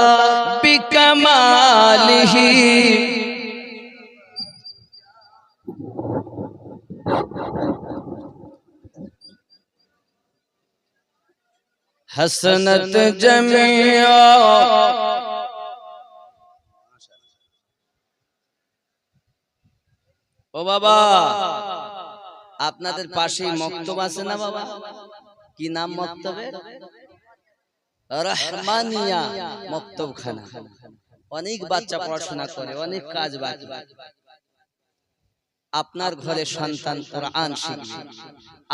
بكماله हसनत जमिया ও বাবা আপনাদের পাশেই মক্তব আছে না বাবা কি নাম মক্তবের রহমানিয়া মক্তবখানা অনেক বাচ্চা পড়াশোনা করে অনেক কাজ বাকি আপনার ঘরে সন্তান কোরআন শিখবে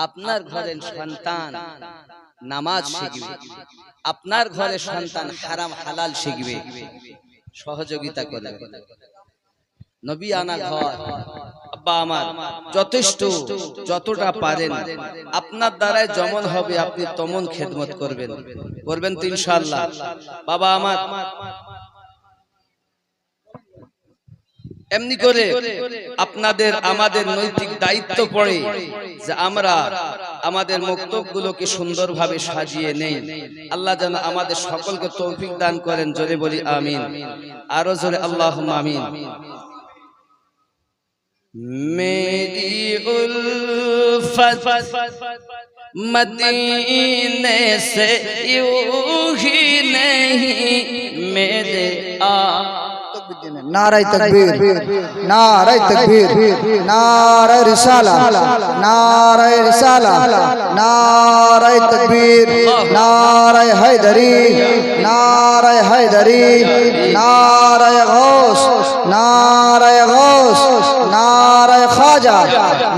আপনার ঘরের সন্তান নামাজ শিখবে আপনার ঘরে সন্তান হারাম হালাল শিখবে সহযোগিতা করবে নবী আনা ঘর আব্বা আমার যথেষ্ট যতটা পারেন আপনার দ্বারাই যেমন হবে আপনি তেমন খেদমত করবেন করবেন তো ইনশাআল্লাহ বাবা আমার এমনি করে আপনাদের আমাদের নৈতিক দায়িত্ব পড়ে যে আমরা আমাদের মক্তবগুলোকে সুন্দরভাবে সাজিয়ে নেই আল্লাহ যেন আমাদের সকলকে তৌফিক দান করেন জোরে বলি আমিন আরো জোরে আল্লাহুম্মা আমিন मेरी उल्फत मदीने से यूं ही नहीं मेरे नारे तकबीर नारे तकबीर नारे रिसाला नारे रिसाला नारे तकबीर नारे हैदरी नारे हैदरी नारे गौस गौस नारे गौस नारे ख्वाजा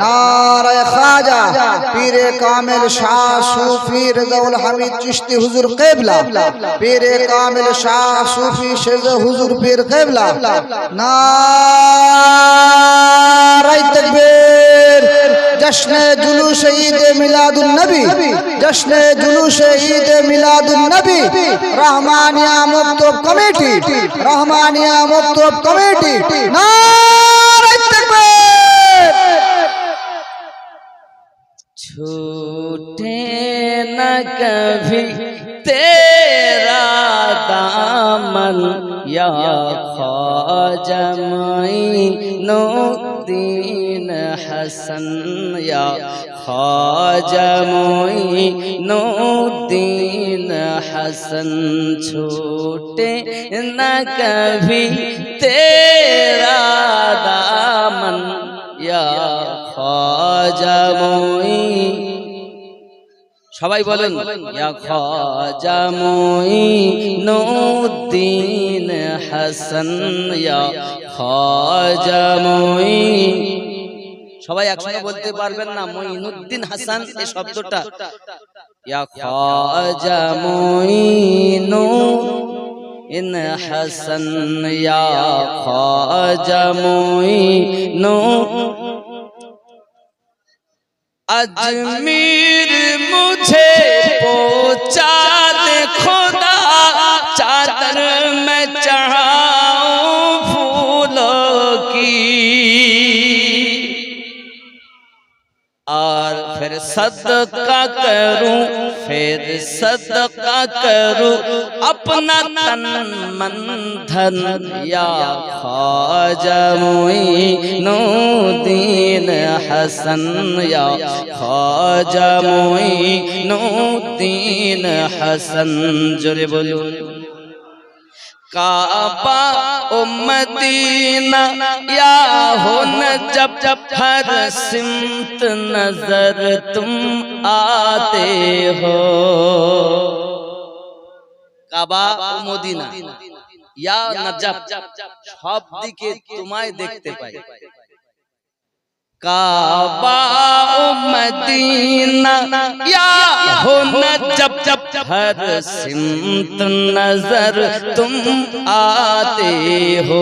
नारे ख्वाजा पीरे कामिल शाह सूफी रज़ाउल हमीद चिश्ती हुजूर क़िबला पीरे कामिल शाह सूफी शेख हुजूर पीर क़िबला नारे तकबीर जश्न जुलूस ईद मिलादुन नबी जश्न जुलूस ईद मिलादुन नबी रहमानिया मकतूब कमेटी रहमानिया मकतूब कमेटी नारे तकबीर छूटे न कभी तेरा दामन या ख्वाजा मोइनुद्दीन हसन या ख्वाजा मोइनुद्दीन हसन छूटे न कभी तेरा दामन या ख्वाजा সবাই বলেন ইয়া খ্বাজা মুঈনুদ্দিন হাসান ইয়া খ্বাজা সবাই একসাথে বলতে পারবেন না মুঈনুদ্দিন হাসান এই শব্দটা ইয়া খ্বাজা মুঈনুদ্দিন হাসান ইয়া খ্বাজা अजमीर मुझे पहुंचा दे खुदा चादर में चढ़ाऊं फूलों की और फिर सदका करूं फिर सदका करूं अपना तन मन धन या ख्वाजा मुईनुद्दीन हसन या ख्वाजा मुईनुद्दीन हसन जोरे बोलो काबा ओ मदीना या हो न जब जब हर सिमत नजर तुम आते हो काबा ओ मदीना या नजब सब दिके तुम्हारे देखते पाई काबा ओ मदीना या हो न जब जब हर सिमत नजर तुम आते हो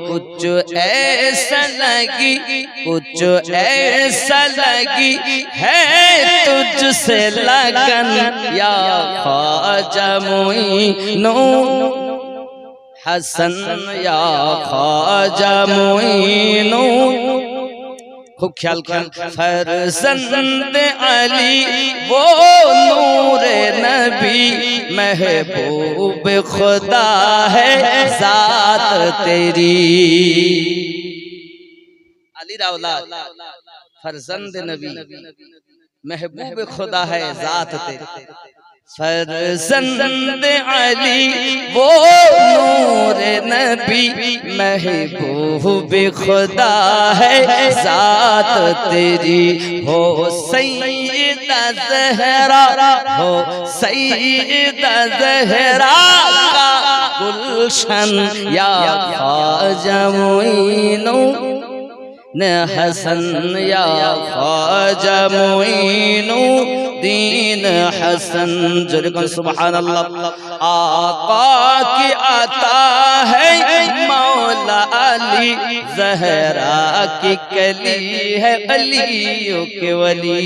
कुछ ऐसा लगी कुछ ऐसा लगी है तुझसे लगन या ख्वाजा मुईनुद्दीन हसन या ख्वाजा मुईनुद्दीन खूब ख्याल कर फरजंद अली वो नूरे नबी महबूब खुदा है जात तेरी अली औलाद फरजंद नबी महबूब खुदा है जात तेरी फरजंद अली वो नूर नबी महबूब खुदा है जात तेरी हो सैयदा ज़हरा हो सैयदा ज़हरा का गुलशन या ख्वाजा मुईनुद्दीन हसन या ख्वाजा मुईनुद्दीन हसन जुर्गन सुभान अल्लाह आका की आता है मौला अली ज़हरा की कली है अलियों के वली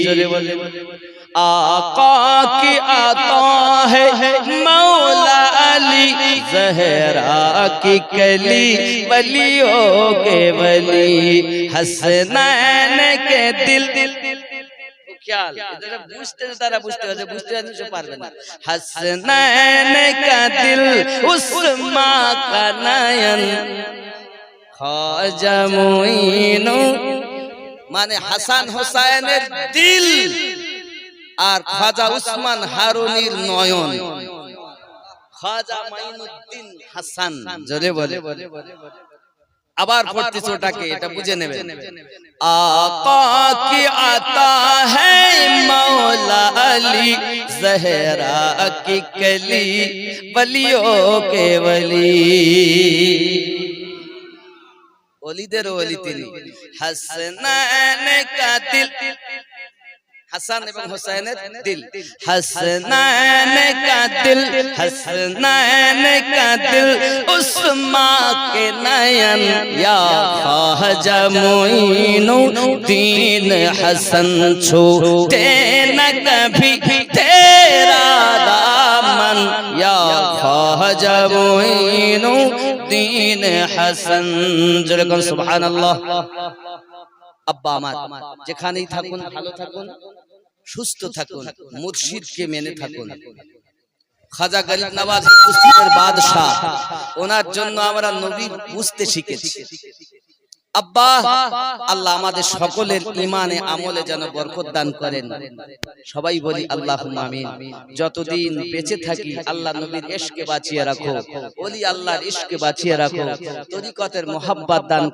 जुर्ग आका की आता है मौला अली ज़हरा की कली वलियों के वली हसनैन के दिल ख्याल इधर बुझते तारा बुझते जो पारबे ना हसनैन का दिल उस माँ का नयन ख्वाजा मुईनु माने हसन हुसैনের दिल আর খাজা উসমান হারুনির নয়ন খাজা মাইনুদ্দিন হাসান জোরে বলে আবার পড়তেছি ওটাকে এটা বুঝে নেবেন आका की आता है मौला अली जहरा की कली वलियों के वली ওলিদের ওলি তিনি হাসনান কা দিল হাসান এবং হুসাইনের দিল হাসনান কা দিল হাসনান কা দিল উসমা কে নয়ন ইয়া খাজা মুঈনুদ্দিন হাসান ছুতে না কভি তেরা দামন ইয়া খাজা মুঈনুদ্দিন হাসান জোরে বলুন সুবহানাল্লাহ। আব্বা আমার যেখানেই থাকুন ভালো থাকুন, সুস্থ থাকুন, মুর্শিদকে মেনে থাকুন। খাজা গরিব নওয়াজ হিন্দুস্তানের বাদশা, ওনার জন্য আমরা নবী বুঝতে শিখেছি। আব্বা আল্লাহ আমাদের সকলের ইমানে আমলে যেন বরকত দান করেন, সবাই বলি আল্লাহুম্মা আমিন। যতদিন বেঁচে থাকি আল্লাহ নবীর ইশকে বাঁচিয়ে রাখো, ওলি আল্লাহর ইশকে বাঁচিয়ে রাখো, তরিকতের মোহাব্বত দান